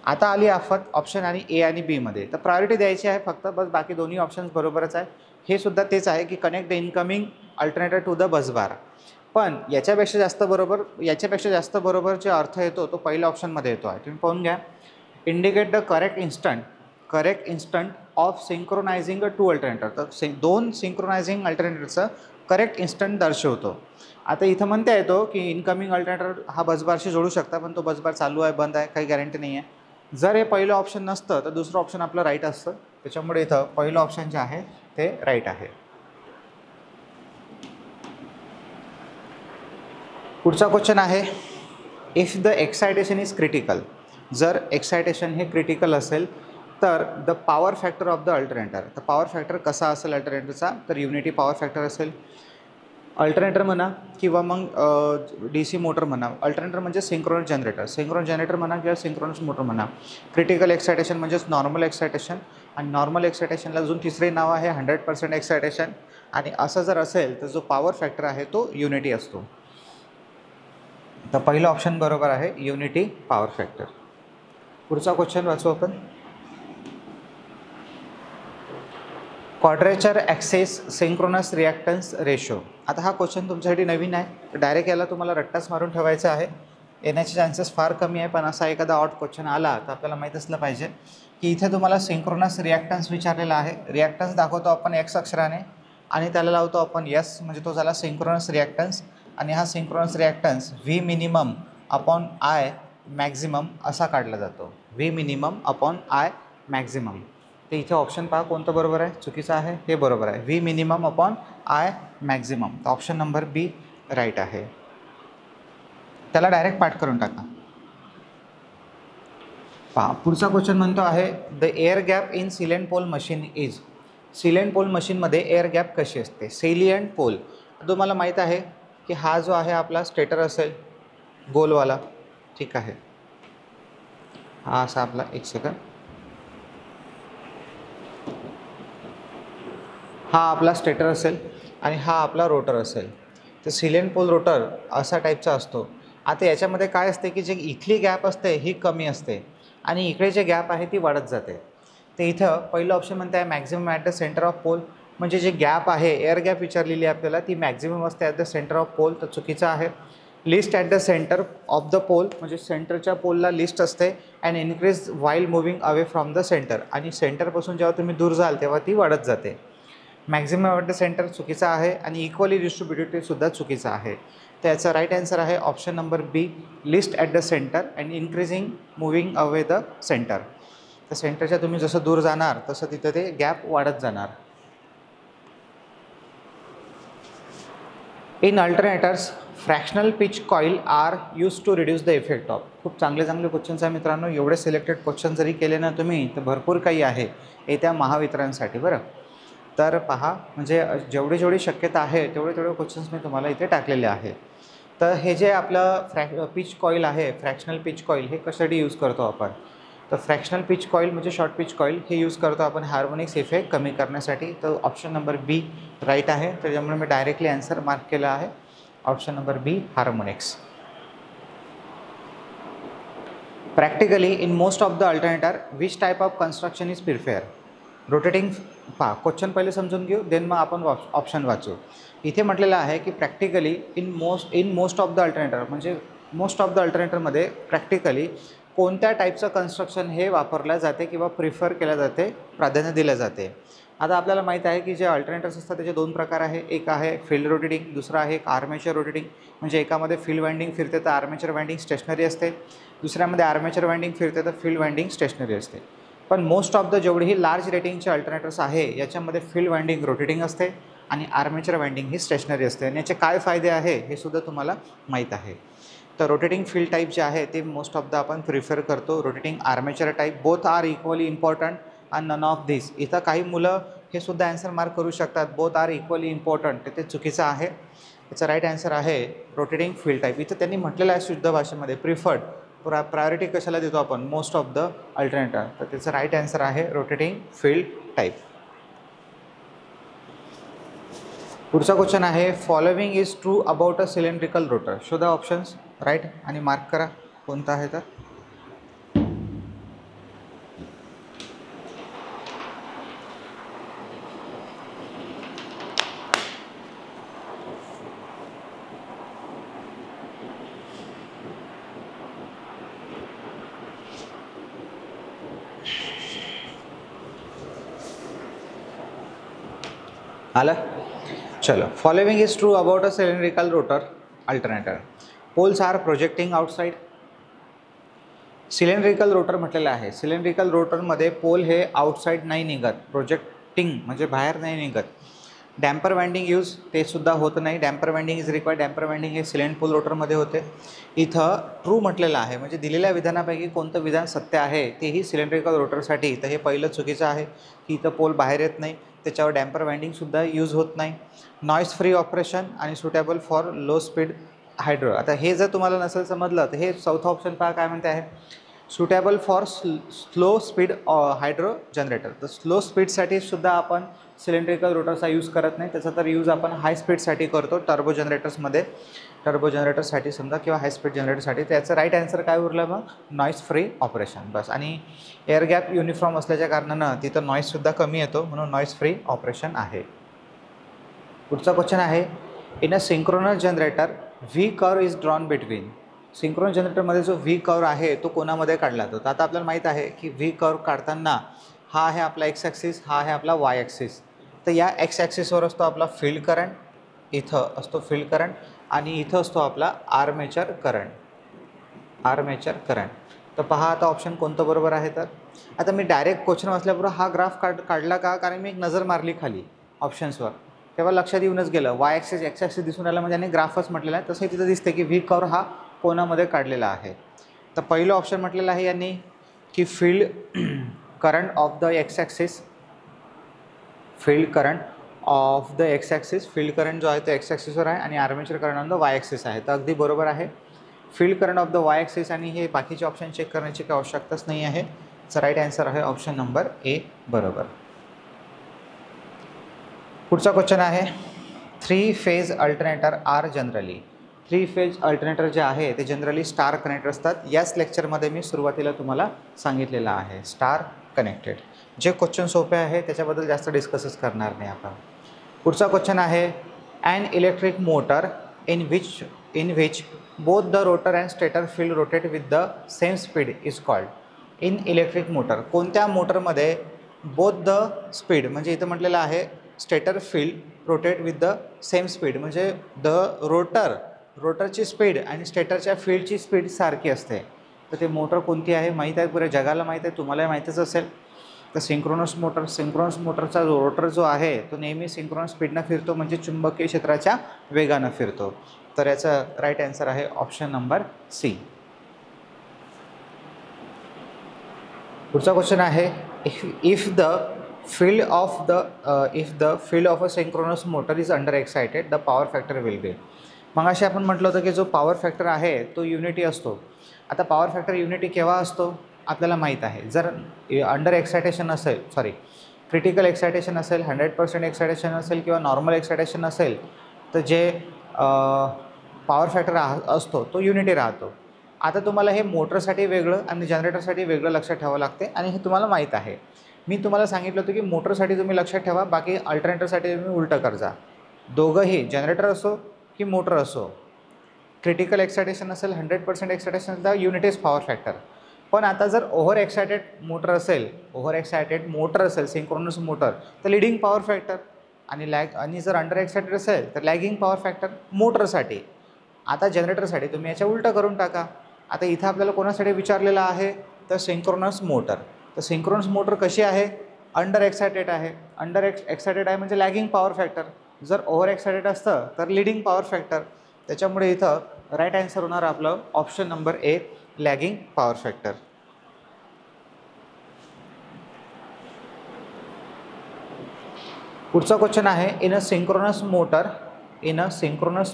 आता आली आफत ऑप्शन आणि ए आणि बीमध्ये, तर प्रायोरिटी द्यायची आहे फक्त, बस. बाकी दोन्ही ऑप्शन्स बरोबरच आहे. हे सुद्धा तेच आहे की connect the incoming alternator to the bus bar. पण याच्यापेक्षा जास्त बरोबर जे अर्थ येतो तो पहिल्या ऑप्शनमध्ये येतो आहे. तुम्ही पाहून घ्या. Indicate the correct instant of synchronising two alternator, तर दोन सिंक्रोनायझिंग अल्टरनेटरचं करेक्ट इन्स्टंट दर्शवतो. आता इथं म्हणता येतो की इनकमिंग अल्टरनेटर हा बसबारशी जोडू शकता, पण तो बसबार चालू आहे बंद आहे काही गॅरंटी नाही आहे. जर हे पहिलं ऑप्शन नसतं तर दुसरं ऑप्शन आपलं राईट असतं. त्याच्यामुळे इथं पहिलं ऑप्शन जे आहे ते राईट आहे. पुढचा क्वेश्चन आहे if the excitation is critical. जर एक्सायटेशन हे क्रिटिकल असेल तर the power factor of the alternator, तर पॉवर फॅक्टर कसा असेल अल्टरनेटरचा, तर युनिटी पॉवर फॅक्टर असेल. अल्टरनेटर म्हणा किंवा मग DC मोटर म्हणा. अल्टरनेटर म्हणजे सिंक्रोनस जनरेटर म्हणा किंवा सिंक्रोनस मोटर म्हणा. क्रिटिकल एक्सायटेशन म्हणजेच नॉर्मल एक्सायटेशन, आणि नॉर्मल एक्सायटेशनला अजून तिसरे नाव आहे 100% एक्सायटेशन. आणि असं जर असेल तर जो पॉवर फॅक्टर आहे तो युनिटी असतो. तर पहिलं ऑप्शन बरोबर आहे, युनिटी पॉवर फॅक्टर. पुढचा क्वेश्चन वाचू आपण. Quadrature access synchronous reactance ratio. आता हा क्वेश्चन तुमच्यासाठी नवीन आहे, तर डायरेक्ट याला तुम्हाला रट्टाच मारून ठेवायचा आहे. येण्याचे चान्सेस फार कमी आहे, पण असा एखादा ऑड क्वेश्चन आला तर आपल्याला माहीत असलं पाहिजे की इथे तुम्हाला सिंक्रोनस रिॲक्टन्स विचारलेला आहे. रिॲक्टन्स दाखवतो आपण एक्स अक्षराने आणि त्याला लावतो आपण यस, म्हणजे तो झाला सिंक्रोनस रिॲक्टन्स. आणि हा synchronous reactance V minimum upon I maximum असा काढला जातो. V minimum upon I maximum. ते इथे ऑप्शन पहा कोणतं बरोबर आहे, चुकीचं आहे. हे बरोबर आहे, V minimum upon I maximum. तर ऑप्शन नंबर बी राईट आहे. त्याला डायरेक्ट पाठ करून टाका. पहा पुढचा क्वेश्चन म्हणतो आहे the air gap in salient pole machine is. Salient pole मशीनमध्ये एअर गॅप कशी असते. सेलियंट पोल तुम्हाला माहीत आहे की हा जो आहे आपला स्टेटर असेल गोलवाला, ठीक आहे. हा असा आपला एक सेकंड, हा आपला स्टेटर असेल आणि हा आपला रोटर असेल. तर सिलेंट पोल रोटर असा टाईपचा असतो. आता याच्यामध्ये काय असते की जे इथली गॅप असते ही कमी असते आणि इकडे जे गॅप आहे ती वाढत जाते. तर इथं पहिलं ऑप्शन म्हणते आहे maximum at the centre of pole, म्हणजे जे गॅप आहे एअर गॅप विचारलेली आहे आपल्याला ती मॅक्झिमम असते at the centre of pole, तर चुकीचं आहे. Least at the centre of the pole, म्हणजे सेंटरच्या पोलला लिस्ट असते. And increase while moving away from the centre, आणि सेंटरपासून जेव्हा तुम्ही दूर जाल तेव्हा ती वाढत जाते. मॅक्झिमम ॲट द सेंटर चुकीचा आहे आणि इक्वली डिस्ट्रीब्युटेड सुद्धा चुकीचा आहे. तर याचा राईट आन्सर आहे option number B, least at the centre and increasing moving away the centre. तर सेंटरच्या तुम्ही जसं दूर जाणार तसं तिथं ते गॅप वाढत जाणार. In alternators fractional pitch coil are use to reduce the effect of. खूप चांगले क्वेश्चन्स आहे मित्रांनो. एवढे सिलेक्टेड क्वेश्चन जरी केले ना तुम्ही तर भरपूर काही आहे येत्या महावितरणसाठी. बरं, तर पहा, म्हणजे जेवढी शक्यता आहे तेवढे क्वेश्चन्स मी तुम्हाला इथे टाकलेले आहे. तर हे जे आपलं पिच कॉईल आहे, फ्रॅक्शनल पिच कॉईल, हे कशासाठी यूज करतो आपण? तर फ्रॅक्शनल पिच कॉईल म्हणजे शॉर्ट पिच कॉईल हे यूज करतो आपण हार्मोनिक्स इफेक्ट कमी करण्यासाठी. तर ऑप्शन नंबर बी राईट आहे. त्याच्यामुळे मी डायरेक्टली आन्सर मार्क केला आहे option number B, harmonics. Practically in most of the alternator which type of construction is prefer? Rotating. पहा, क्वेश्चन पहिले समजून घेऊ, देन मग आपण ऑप्शन वाचू. इथे म्हटलेलं आहे की practically in most of the alternator, म्हणजे मोस्ट ऑफ द अल्टरनेटरमध्ये प्रॅक्टिकली कोणत्या टाईपचं कन्स्ट्रक्शन हे वापरलं जाते किंवा प्रिफर केलं जाते, प्राधान्य दिलं जाते. आता आपल्याला माहीत आहे की जे अल्टरनेटर्स असतात त्याचे दोन प्रकार आहे. एक आहे फील्ड रोटेटिंग, दुसरा आहे आर्मेचर रोटेटिंग. म्हणजे एकामध्ये फील्ड वाइंडिंग फिरते तर आर्मेचर वाइंडिंग स्टेशनरी असते, दुसऱ्यामध्ये आर्मेचर वाइंडिंग फिरते तर फील्ड वाइंडिंग स्टेशनरी असते. पण मोस्ट ऑफ द जेवढी लार्ज रेटिंगचे अल्टरनेटर्स आहे याच्यामध्ये फील्ड वाइंडिंग रोटेटिंग असते आणि आर्मेचर वाइंडिंग ही स्टेशनरी असते. आणि याचे काय फायदे आहे हे सुद्धा तुम्हाला माहीत आहे. तर रोटेटिंग फील्ड टाईप जे आहे ते मोस्ट ऑफ द आपण प्रिफर करतो. Rotating armature type both are equally important and none of this. इथं काही मुलं हे सुद्धा आन्सर मार्क करू शकतात, बोथ आर इक्वली इम्पॉर्टंट, ते चुकीचं आहे. त्याचा राईट आन्सर आहे रोटेटिंग फील्ड टाईप. इथं त्यांनी म्हटलेलं आहे शुद्ध भाषेमध्ये प्रिफर्ड. प्रायोरिटी कशाला देतो आपण? Most of the alternator. तर त्याचं राईट आन्सर आहे रोटेटिंग फील्ड टाईप. पुढचा क्वेश्चन आहे following is true about a cylindrical rotor. शोधा ऑप्शन्स राईट आणि मार्क करा कोणता आहे. तर आलं. चलो, following is true about a cylindrical rotor alternator. Poles are projecting outside. Cylindrical rotor म्हटलेलं आहे. सिलेंड्रिकल रोटरमध्ये पोल हे आउटसाईड नाही निघत, प्रोजेक्टिंग म्हणजे बाहेर नाही निघत. डॅम्पर वाइंडिंग यूज ते सुद्धा होत नाही. Damper winding is required. Damper winding हे सिलेंड पोल रोटरमध्ये होते. इथं ट्रू म्हटलेलं आहे, म्हणजे दिलेल्या विधानापैकी कोणतं विधान सत्य आहे तेही सिलेंड्रिकल रोटरसाठी. तर हे पहिलं चुकीचं आहे की इथं पोल बाहेर येत नाही, त्याच्यावर डॅम्पर वाइंडिंगसुद्धा यूज होत नाही. नॉईज फ्री ऑपरेशन आणि suitable for low speed hydro. आता हे जर तुम्हाला नसेल समजलं तर हे चौथा ऑप्शन पहा काय म्हणते आहे, suitable for slow speed hydro generator. तर स्लो स्पीडसाठी सुद्धा आपण सिलेंड्रिकल रोटरचा यूज करत नाही, त्याचा तर यूज आपण हाय स्पीडसाठी करतो टर्बो जनरेटर्समध्ये. टर्बो जनरेटरसाठी समजा किंवा हाय स्पीड जनरेटरसाठी. त्याचं राईट आन्सर काय उरलं मग? नॉईज फ्री ऑपरेशन बस. आणि एअर गॅप युनिफॉर्म असल्याच्या कारणानं तिथं नॉईजसुद्धा कमी येतो, म्हणून नॉईज फ्री ऑपरेशन आहे. पुढचा क्वेश्चन आहे in a synchronous generator V curve is drawn between. Synchronous जनरेटरमध्ये जो व्ही कर्व आहे तो कोणामध्ये काढला जातो? तर आता आपल्याला माहीत आहे की व्ही कर्व काढताना हा आहे आपला एक्स ॲक्सिस, हा आहे आपला वाय ॲक्सिस. तर या एक्स ॲक्सिसवर असतो आपला फील्ड करंट, इथं असतो फील्ड करंट आणि इथं असतो आपला आर्मेचर करंट. Armature current. तर पहा आता ऑप्शन कोणतं बरोबर आहे. तर आता मी डायरेक्ट क्वेश्चन वाचल्याबरोबर हा ग्राफ काढला का? कारण मी एक नजर मारली खाली ऑप्शन्सवर, तेव्हा लक्षात येऊनच गेलं वाय ॲक्सिस एक्स ॲक्सिस दिसून आला, म्हणजे याने ग्राफच म्हटलेला आहे. तसंही तिथं दिसते की व्ही कर्व हा कोणामध्ये काढलेला आहे. तर पहिलं ऑप्शन म्हटलेलं आहे यांनी की field current of the x axis. Field current of the x axis. Field current जो आहे तो एक्स ॲक्सिसवर आहे आणि armature current on the Y axis आहे. तर अगदी बरोबर आहे. Field current of the Y axis आणि हे बाकीचे ऑप्शन चेक करण्याची काही आवश्यकताच नाही आहे. तर राईट आन्सर आहे ऑप्शन नंबर ए बरोबर. पुढचा क्वेश्चन आहे 3 phase alternator are generally. 3 phase alternator जे आहे ते जनरली स्टार कनेक्टेड असतात. याच लेक्चरमध्ये मी सुरुवातीला तुम्हाला सांगितलेलं आहे स्टार कनेक्टेड. जे क्वेश्चन सोपे आहे त्याच्याबद्दल जास्त डिस्कसच करणार नाही आपण. पुढचा क्वेश्चन आहे an electric motor in which both the rotor and stator field rotate with the same speed is called. In electric motor कोणत्या मोटरमध्ये बोथ द स्पीड, म्हणजे इथं म्हटलेलं आहे stator field rotate with the same speed, म्हणजे the रोटरची speed आणि स्टेटरच्या फील्डची स्पीड सारखी असते. तर ते मोटर कोणती आहे माहीत आहे, पुऱ्या जगाला माहीत आहे, तुम्हालाही माहीतच असेल. तर सिंक्रोनस मोटरचा जो रोटर जो आहे तो नेहमी सिंक्रोनस स्पीडनं फिरतो, म्हणजे चुंबकीय क्षेत्राच्या वेगानं फिरतो. तर याचा राईट आन्सर आहे ऑप्शन नंबर सी. पुढचा क्वेश्चन आहे, if the field of a synchronous motor is under excited the power factor will be. मग असे आपण म्हटलं होतं की जो पॉवर फॅक्टर आहे तो युनिटी असतो. आता पॉवर फॅक्टर युनिटी केव्हा असतो आपल्याला माहीत आहे. जर अंडर एक्सायटेशन असेल, क्रिटिकल एक्सायटेशन असेल, 100% एक्सायटेशन असेल किंवा नॉर्मल एक्सायटेशन असेल, तर जे पॉवर फॅक्टर असतो तो युनिटी राहतो. आता तुम्हाला हे मोटरसाठी वेगळं आणि जनरेटरसाठी वेगळं लक्षात ठेवावं लागते आणि हे तुम्हाला माहीत आहे. मी तुम्हाला सांगितलं होतं की मोटरसाठी तुम्ही लक्षात ठेवा, बाकी अल्टरनेटरसाठी तुम्ही उलटं करजा. दोघंही जनरेटर असो की मोटर असो, क्रिटिकल एक्सायटेशन असेल, 100% एक्सायटेशन असेल, तर युनिटी इज पॉवर फॅक्टर. पण आता जर ओव्हर एक्सायटेड मोटर असेल सिंक्रोनस मोटर, तर लिडिंग पॉवर फॅक्टर आणि जर अंडर एक्सायटेड असेल तर लॅगिंग पॉवर फॅक्टर मोटरसाठी. आता जनरेटरसाठी तुम्ही याच्या उलटं करून टाका. आता इथं आपल्याला कोणासाठी विचारलेलं आहे, तर सिंक्रोनस मोटर. तर सिंक्रोनस मोटर कशी आहे, अंडर एक्सायटेड आहे. एक्सायटेड आहे म्हणजे लॅगिंग पॉवर फॅक्टर. जर ओव्हर एक्सायटेड असतं तर लिडिंग पॉवर फॅक्टर. त्याच्यामुळे इथं राईट आन्सर होणार आपलं option number A, lagging power factor. पुढचा क्वेश्चन आहे, in a synchronous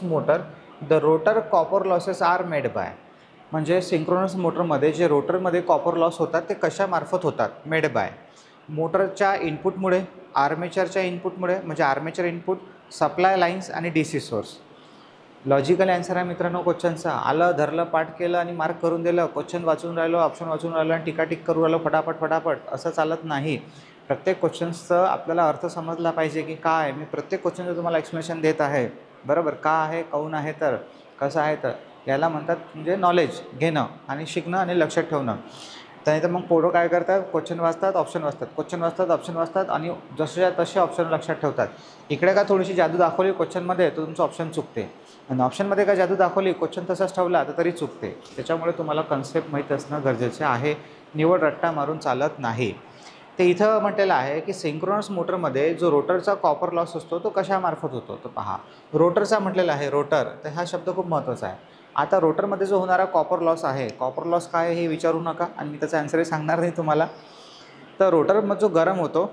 motor the rotor copper losses are made by. म्हणजे सिंक्रोनस मोटरमध्ये जे रोटरमध्ये कॉपर लॉस होतात ते कशामार्फत होतात, मेड बाय. मोटरच्या इनपुटमुळे, आर्मेचरच्या इनपुटमुळे, म्हणजे आर्मेचर इनपुट, सप्लाय लाईन्स आणि DC सोर्स. लॉजिकल आन्सर आहे मित्रांनो क्वेश्चनचा. आलं धरलं पाठ केलं आणि मार्क करून दिलं. क्वेश्चन वाचून राहिलो, ऑप्शन वाचून राहिलो आणि टिकाटिक करून राहिलो फटाफट, असं चालत नाही. प्रत्येक क्वेश्चन्सचं आपल्याला अर्थ समजला पाहिजे की काय. मी प्रत्येक क्वेश्चनचं तुम्हाला एक्सप्लेनेशन देत आहे, बरोबर. का आहे, काऊन आहे, तर कसं आहे, तर याला म्हणतात म्हणजे नॉलेज घेणं आणि शिकणं आणि लक्षात ठेवणं. त्यानंतर मग पोरं काय करतात, क्वेश्चन वाचतात, ऑप्शन वाचतात आणि जसे तसे ऑप्शन लक्षात ठेवतात. इकडे का थोडीशी जादू दाखवली क्वेश्चनमध्ये तर तुमचं ऑप्शन चुकते, आणि ऑप्शनमध्ये का जादू दाखवली क्वेश्चन तसाच ठेवला तर तरी चुकते. त्याच्यामुळे तुम्हाला कन्सेप्ट माहीत असणं गरजेचं आहे. निवड रट्टा मारून चालत नाही. ते इथं म्हटलेलं आहे की सिंक्रोनस मोटरमध्ये जो रोटरचा कॉपर लॉस असतो तो कशामार्फत होतो, तर पहा रोटरचा म्हटलेला आहे, रोटर. तर हा शब्द खूप महत्त्वाचा आहे. आता रोटरमध्ये जो होणारा कॉपर लॉस आहे, कॉपर लॉस काय आहे हे विचारू नका आणि मी त्याचा आन्सरही सांगणार नाही तुम्हाला. तर रोटरमध्ये जो गरम होतो,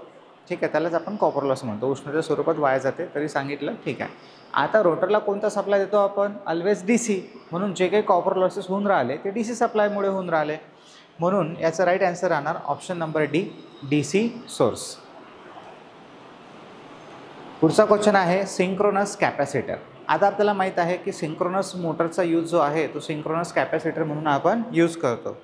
ठीक आहे, त्यालाच आपण कॉपर लॉस म्हणतो. उष्णतेच्या स्वरूपात वाया जाते, तरी सांगितलं, ठीक आहे. आता रोटरला कोणता सप्लाय देतो आपण, ऑलवेज DC. म्हणून जे काही कॉपर लॉसेस होऊन राहिले ते DC सप्लायमुळे होऊन राहिले. म्हणून याचं राईट आन्सर राहणार option number D, DC source. पुढचा क्वेश्चन आहे, सिंक्रोनस कॅपॅसिटर. आता आपल्याला माहीत आहे की सिंक्रोनस मोटरचा यूज जो आहे तो सिंक्रोनस कॅपॅसिटर म्हणून आपण यूज करतो.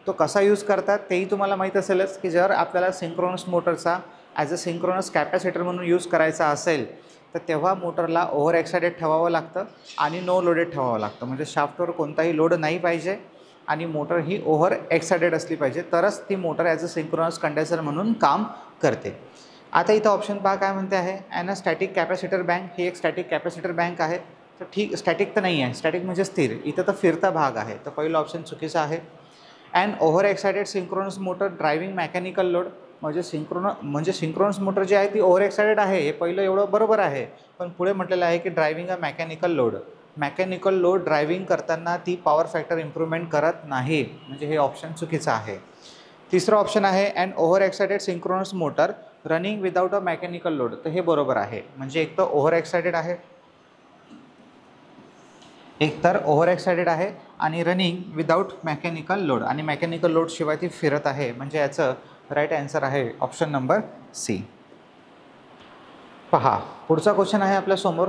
तो कसा यूज करतात तेही तुम्हाला माहीत असेलच की जर आपल्याला सिंक्रोनस मोटरचा ॲज अ सिंक्रोनस कॅपॅसिटर म्हणून यूज करायचा असेल तर तेव्हा मोटरला ओव्हर एक्सायटेड ठेवावं लागतं आणि नो लोडेड ठेवावं लागतं. म्हणजे शाफ्टवर कोणताही लोड नाही पाहिजे आणि मोटर ही ओव्हर एक्सायटेड असली पाहिजे, तरच ती motor as a synchronous condenser म्हणून काम करते. आता इथं ऑप्शन पहा काय म्हणते आहे, an a static capacitor bank. ही एक स्टॅटिक कॅपॅसिटर बँक आहे. तर ठीक, स्टॅटिक तर नाही आहे, स्टॅटिक म्हणजे स्थिर. इथं तर फिरता भाग आहे, तर पहिलं ऑप्शन चुकीचं आहे. An over excited synchronous motor driving mechanical load. म्हणजे सिंक्रोनस मोटर जी आहे ती ओव्हर एक्सायटेड आहे, हे पहिलं एवढं बरोबर आहे. पण पुढे म्हटलेलं आहे की ड्रायव्हिंग अ मेकॅनिकल लोड ड्रायव्हिंग करताना ती पॉवर फॅक्टर इम्प्रूव्हमेंट करत नाही. म्हणजे हे ऑप्शन चुकीचं आहे. तिसरं ऑप्शन आहे, an over excited synchronous motor running without a mechanical load. तर हे बरोबर आहे. म्हणजे एक तर ओव्हर एक्सायटेड आहे आणि रनिंग विदाउट मेकॅनिकल लोड, आणि मेकॅनिकल लोडशिवाय ती फिरत आहे. म्हणजे याचं राईट आन्सर आहे ऑप्शन नंबर सी. पहा पुढचा क्वेश्चन आहे आपल्यासमोर,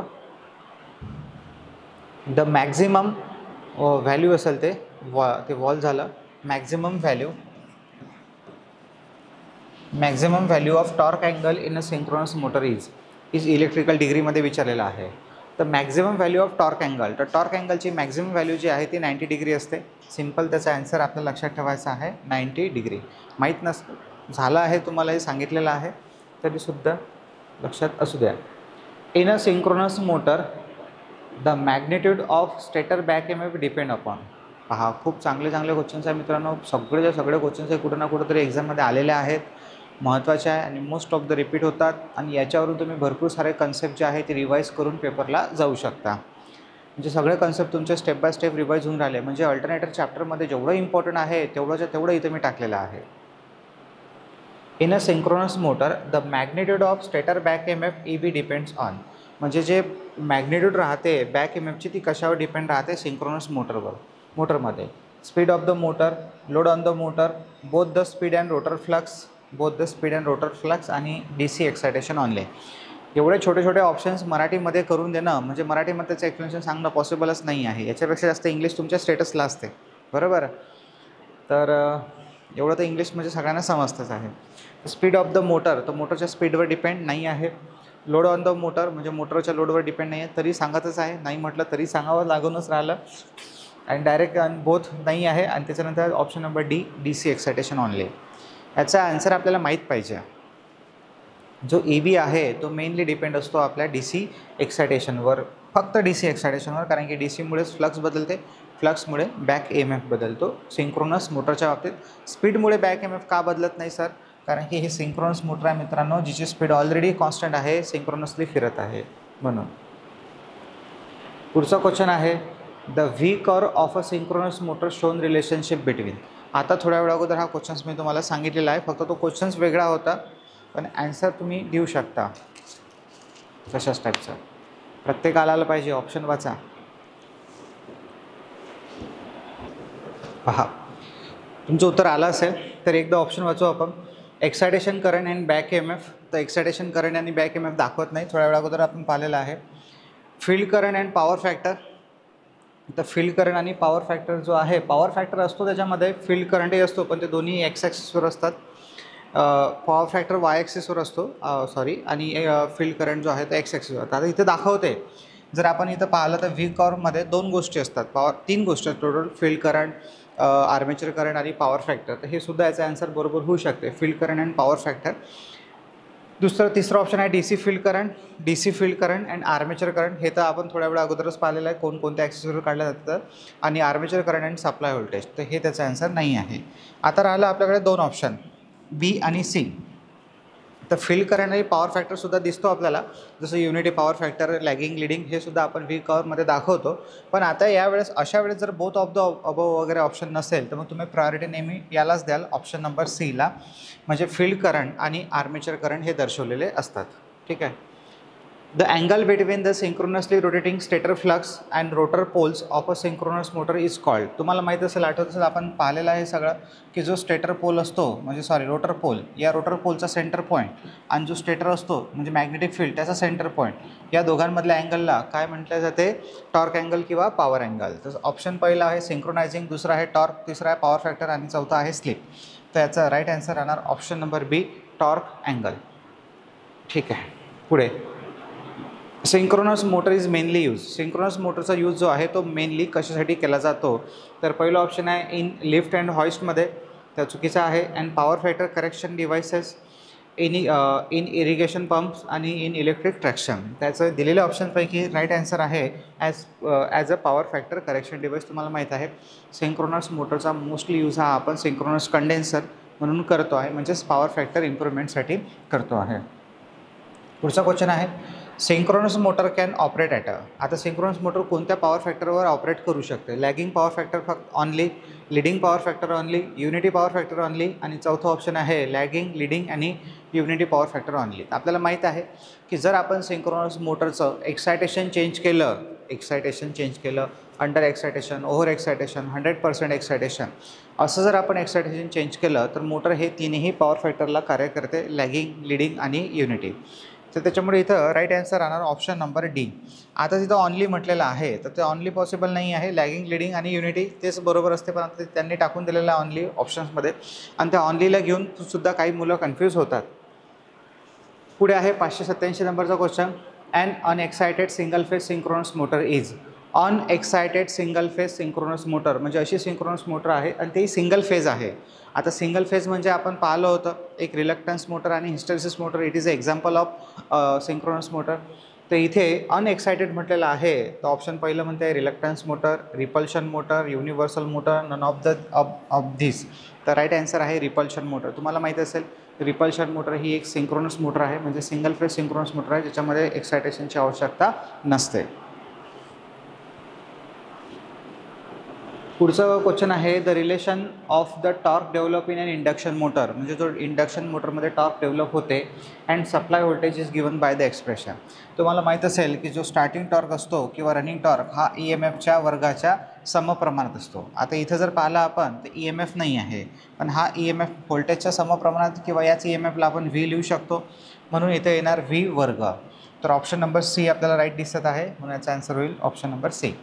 द मॅक्झिमम व्हॅल्यू असेल ते वॉल झालं. Maximum value of torque angle in a synchronous motor is electrical डिग्रीमध्ये विचारलेलं आहे. तर maximum value of torque angle, तर टॉर्क अँगलची मॅक्झिमम व्हॅल्यू जी आहे ती 90 डिग्री असते. सिम्पल त्याचा आन्सर आपल्याला लक्षात ठेवायचा आहे 90 डिग्री. माहीत झालं आहे तुम्हाला, हे सांगितलेलं आहे तरीसुद्धा लक्षात असू द्या. In a synchronous motor the magnitude of stator back M F depend upon. पहा, खूप चांगले क्वेश्चन्स आहे मित्रांनो. सगळे क्वेश्चन्स आहे कुठं ना कुठं तरी एक्झाममध्ये आलेले आहेत, महत्त्वाचे आहे आणि मोस्ट ऑफ द रिपीट होतात आणि याच्यावरून तुम्ही भरपूर सारे कन्सेप्ट जे आहे ते रिवाईज करून पेपरला जाऊ शकता. म्हणजे सगळे कन्सेप्ट तुमचे स्टेप बाय स्टेप रिवाईज होऊन राहिले. म्हणजे अल्टरनेटर चॅप्टरमध्ये जेवढं इम्पॉर्टंट आहे तेवढं इथं मी टाकलेलं आहे. In a synchronous motor the magnitude of stator back M F E B depends on. म्हणजे जे मॅग्निट्यूड राहते बॅक एम एफची ती कशावर डिपेंड राहते? सिंक्रोनस मोटरमध्ये. Speed of the motor, load on the motor, both the speed and rotor flux आणि DC excitation only. एवढे छोटे ऑप्शन्स मराठीमध्ये करून देणं म्हणजे मराठीमध्ये त्याचं एक्सप्लेनेशन सांगणं पॉसिबलच नाही आहे. याच्यापेक्षा जास्त इंग्लिश तुमच्या स्टेटसला असते, बरोबर. तर एवढं तर इंग्लिश म्हणजे सगळ्यांना समजतंच आहे. स्पीड ऑफ द मोटर, तर मोटरच्या स्पीडवर डिपेंड नाही आहे. लोड ऑन द मोटर म्हणजे मोटरच्या लोडवर डिपेंड नाही आहे, तरी सांगतच आहे. नाही म्हटलं तरी सांगावं लागूनच राहिलं. आणि डायरेक्ट बोथ नाही आहे. आणि त्याच्यानंतर option number D, DC excitation only. याचा आन्सर आपल्याला माहीत पाहिजे. जो EB आहे तो मेनली डिपेंड असतो आपल्या DC एक्सायटेशनवर, फक्त DC एक्सायटेशनवर. कारण की DCमुळेच फ्लक्स बदलते, फ्लक्समुळे बॅक EMF बदलतो सिंक्रोनस मोटरच्या बाबतीत. स्पीडमुळे बॅक EMF का बदलत नाही सर? कारण की हे सिंक्रोनस मोटर आहे मित्रांनो, जिची स्पीड ऑलरेडी कॉन्स्टंट आहे, सिंक्रोनसली फिरत आहे म्हणून. पुढचा क्वेश्चन आहे the V curve of a synchronous motor shown relationship between. आता थोड्या वेळा अगोदर हा क्वेश्चन्स मी तुम्हाला सांगितलेला आहे, फक्त तो क्वेश्चन्स वेगळा होता, पण ॲन्सर तुम्ही देऊ शकता तशाच टाईपचा. प्रत्येक आला पाहिजे, ऑप्शन वाचा. पहा, तुमचं उत्तर आलं असेल तर एकदा ऑप्शन वाचू आपण. Excitation current and back EMF. तर एक्सायटेशन करंट आणि बॅक EMF दाखवत नाही, थोड्या वेळा अगोदर आपण पाहिलेलं आहे. Field current and power factor. तर फील्ड करंट आणि पॉवर फॅक्टर जो आहे, पॉवर फॅक्टर असतो त्याच्यामध्ये, फील्ड करंटही असतो, पण ते दोन्ही एक्स ॲक्सिसवर असतात. पॉवर फॅक्टर Y ॲक्सिसवर असतो आणि फील्ड करंट जो आहे तो एक्स ॲक्सिसवर. आता इथे दाखवते, जर आपण इथं पाहिलं तर व्ही कर्वमध्ये 2 गोष्टी असतात, 3 गोष्टी असतात total. Field current, armature current आणि पॉवर फॅक्टर. तर हे सुद्धा याचा आन्सर बरोबर होऊ शकते, field current and power factor. तिसरं ऑप्शन आहे DC field current and armature current. हे तर आपण थोड्या वेळा अगोदरच पाहिलेलं आहे, कोणत्या ॲक्सिसवर काढलं जातं. आणि armature current and supply voltage, तर हे त्याचा आन्सर नाही आहे. आता राहिलं आपल्याकडे 2 ऑप्शन, B आणि C. तर फील्ड करंट आणि पॉवर फॅक्टरसुद्धा दिसतो आपल्याला, जसं unity power factor, lagging, leading, हे सुद्धा आपण व्ही कर्वमध्ये दाखवतो. पण आता अशा वेळेस जर बोथ ऑफ द अबव वगैरे ऑप्शन नसेल तर मग तुम्ही प्रायोरिटी नेहमी यालाच द्याल, ऑप्शन नंबर Cला. म्हणजे फील्ड करंट आणि आर्मेचर करंट हे दर्शवलेले असतात. ठीक आहे. The angle between the synchronously rotating stator flux and rotor poles of a synchronous motor is called. तुम्हाला माहीत असेल, आठवत असेल, आपण पाहिलेलं आहे सगळं, की जो स्टेटर पोल असतो म्हणजे रोटर पोल, या रोटर पोलचा सेंटर पॉईंट आणि जो स्टेटर असतो म्हणजे मॅग्नेटिक फील्ड त्याचा सेंटर पॉईंट, या दोघांमधल्या अँगलला काय म्हटलं जाते? टॉर्क अँगल किंवा पॉवर अँगल. तर ऑप्शन पहिला आहे सिंक्रोनायझिंग, दुसरा आहे टॉर्क, तिसरा आहे पॉवर फॅक्टर आणि चौथा आहे स्लिप. तर याचा राईट आन्सर राहणार option number B, torque angle. ठीक आहे. पुढे synchronous motor is mainly use. Synchronous मोटरचा यूज जो आहे तो मेनली कशासाठी केला जातो? तर पहिलं ऑप्शन आहे इन लिफ्ट अँड हॉइस्टमध्ये, त्या चुकीचा आहे. And power factor correction devices, in irrigation pumps आणि इन इलेक्ट्रिक ट्रॅक्शन. त्याचं दिलेल्या ऑप्शनपैकी राईट आन्सर आहे as a power factor correction device. तुम्हाला माहीत आहे सिंक्रोनस मोटरचा मोस्टली यूज हा आपण सिंक्रोनस कंडेन्सर म्हणून करतो आहे, म्हणजेच पॉवर फॅक्टर इम्प्रूव्हमेंटसाठी करतो आहे. पुढचा क्वेश्चन आहे synchronous motor can operate at आता सिंक्रोनस मोटर कोणत्या पॉवर फॅक्टरवर ऑपरेट करू शकते? लॅगिंग पॉवर फॅक्टर फक्त only, leading power factor only, unity power factor only आणि चौथा ऑप्शन आहे लॅगिंग, लिडिंग आणि युनिटी पॉवर फॅक्टर ऑनली. आपल्याला माहीत आहे की जर आपण सिंक्रोनस मोटरचं एक्सायटेशन चेंज केलं, under excitation, over excitation, 100% excitation, असं जर आपण एक्सायटेशन चेंज केलं तर मोटर हे तिन्ही पॉवर फॅक्टरला कार्य करते, लॅगिंग, लिडिंग आणि युनिटी. तर त्याच्यामुळे इथं राईट आन्सर राहणार ऑप्शन नंबर D. आता तिथं ऑनली म्हटलेलं आहे तर ते ऑनली पॉसिबल नाही आहे. लॅगिंग, लिडिंग आणि युनिटी तेच बरोबर असते, पण आता त्यांनी टाकून दिलेलं आहे ऑनली ऑप्शन्समध्ये, आणि त्या ऑनलीला घेऊन सुद्धा काही मुलं कन्फ्यूज होतात. पुढे आहे 587 नंबरचा question. An unexcited single phase synchronous motor is. Unexcited single phase synchronous motor म्हणजे अशी सिंक्रोनस मोटर आहे आणि ती सिंगल फेज आहे. आता सिंगल फेज म्हणजे आपण पाहिलं होतं एक रिलक्टन्स मोटर आणि hysteresis motor, it is a example of synchronous motor. तर इथे अनएक्सायटेड म्हटलेलं आहे, तर ऑप्शन पहिलं म्हणते आहे reluctance motor, repulsion motor, universal motor, none of this. तर राईट आन्सर आहे रिपल्शन मोटर. तुम्हाला माहीत असेल रिपल्शन मोटर ही एक सिंक्रोनस मोटर आहे, म्हणजे सिंगल फेज सिंक्रोनस मोटर आहे ज्याच्यामध्ये एक्सायटेशनची आवश्यकता नसते. पुढचं क्वेश्चन आहे the relation of the torque develop in an induction motor, म्हणजे जो इंडक्शन मोटरमध्ये टॉर्क डेव्हलप होते and supply voltage is given by the expression. तुम्हाला माहीत असेल की जो स्टार्टिंग टॉर्क असतो किंवा रनिंग टॉर्क हा EMFच्या वर्गाच्या समप्रमाणात असतो. आता इथं जर पाहिलं आपण तर EMF नाही आहे, पण हा EMF व्होल्टेजच्या समप्रमाणात किंवा याच EMFला आपण V लिहू शकतो, म्हणून इथे येणार V वर्ग. तर ऑप्शन नंबर सी आपल्याला राईट दिसत आहे, म्हणून याचा आन्सर होईल ऑप्शन नंबर सी.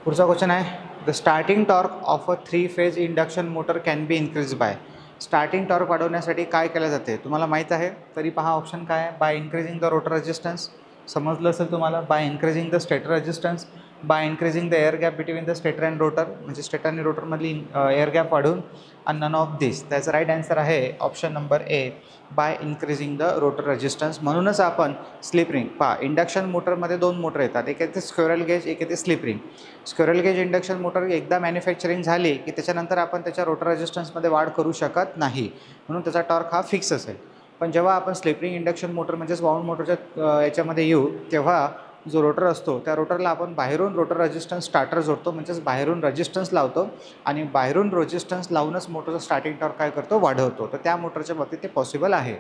पुढचा क्वेश्चन आहे the starting torque of a 3 phase induction motor can be increase by. Starting torque वाढवण्यासाठी काय केलं जाते तुम्हाला माहीत आहे, तरी पहा ऑप्शन काय आहे. By increasing the rotor resistance, समजलं असेल तुम्हाला. By increasing the stator resistance, by increasing the air gap between the stator and rotor, म्हणजे स्टेटर आणि रोटरमधली एअर गॅप वाढून, आणि नन ऑफ दिस. त्याचं राईट आन्सर आहे option number A, by increasing the rotor resistance. म्हणूनच आपण slip ring पहा, इंडक्शन मोटरमध्ये 2 मोटर येतात, एक येते स्क्वेरल गेज, एक येते slip ring. Squirrel gauge induction motor एकदा मॅन्युफॅक्चरिंग झाली की त्याच्यानंतर आपण त्याच्या रोटर रेजिस्टन्समध्ये वाढ करू शकत नाही, म्हणून त्याचा टॉर्क हा फिक्स असेल. पण जेव्हा आपण स्लिप रिंग इंडक्शन मोटर म्हणजेच वाऊंड मोटरच्या याच्यामध्ये येऊ, तेव्हा जो रोटर असतो त्या रोटरला आपण बाहेरून रोटर रेजिस्टन्स स्टार्टर जोडतो, म्हणजेच बाहेरून रेजिस्टन्स लावतो, आणि बाहेरून रेजिस्टन्स लावूनच मोटरचा स्टार्टिंग टॉर्क काय करतो, वाढवतो. तर त्या मोटरच्या बाबतीत ते पॉसिबल आहे.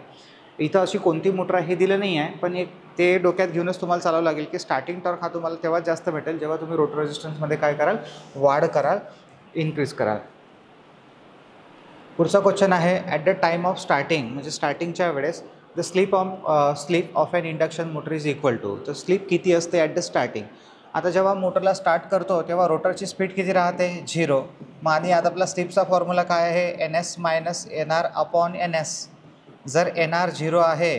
इथं अशी कोणती मोटर आहे हे दिलं नाही आहे, पण एक ते डोक्यात घेऊनच तुम्हाला चालावं लागेल की स्टार्टिंग टॉर्क हा तुम्हाला तेव्हाच जास्त भेटेल जेव्हा तुम्ही रोटर रेजिस्टन्समध्ये काय कराल, वाढ कराल, इन्क्रीज कराल. पुढचा क्वेश्चन आहे at the time of starting, म्हणजे स्टार्टिंगच्या वेळेस the slip of an induction motor is equal to. तर स्लिप किती असते ॲट द स्टार्टिंग. आता जेव्हा मोटरला स्टार्ट करतो तेव्हा रोटरची स्पीड किती राहते, 0. मग आणि आता आपला स्लिपचा फॉर्म्युला काय आहे, NS minus NR upon NS. जर NR 0 आहे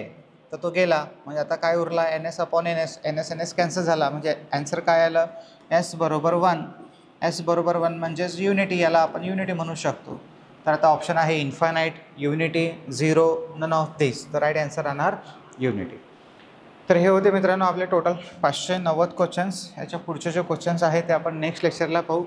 तर तो गेला, म्हणजे आता काय उरला, NS upon NS. NS cancel झाला, म्हणजे ॲन्सर काय आलं, S बरोबर 1. S बरोबर 1 म्हणजेच युनिटी, याला आपण युनिटी म्हणू शकतो. तर आता ऑप्शन आहे इन्फायनाईट, युनिटी, 0, नन ऑफ दिस. तर राईट आन्सर राहणार युनिटी. तर हे होते मित्रांनो आपले टोटल 590 क्वेश्चन्स. याच्या पुढचे जे क्वेश्चन्स आहेत ते आपण नेक्स्ट लेक्चरला पाहू.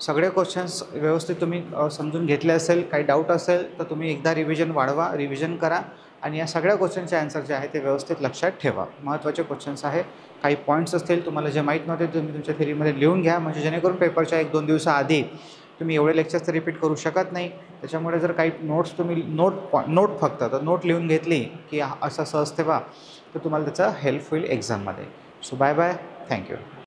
सगळे क्वेश्चन्स व्यवस्थित तुम्ही समजून घेतले असेल, काही डाऊट असेल तर तुम्ही एकदा रिव्हिजन करा, आणि या सगळ्या क्वेश्चनचे आन्सर जे आहे ते व्यवस्थित लक्षात ठेवा. महत्त्वाचे क्वेश्चन्स आहे, काही पॉईंट्स असतील तुम्हाला जे माहीत नव्हते तुम्ही तुमच्या थेरीमध्ये लिहून घ्या, म्हणजे जेणेकरून पेपरच्या 1-2 दिवसाआधी तुम्ही एवढे लेक्चर्स तर रिपीट करू शकत नाही. त्याच्यामुळे जर काही नोट्स तुम्ही नोट फक्त तर नोट लिहून घेतली की असं सहज ठेवा, तर तुम्हाला त्याचा हेल्प होईल एक्झाममध्ये. So bye bye, thank you.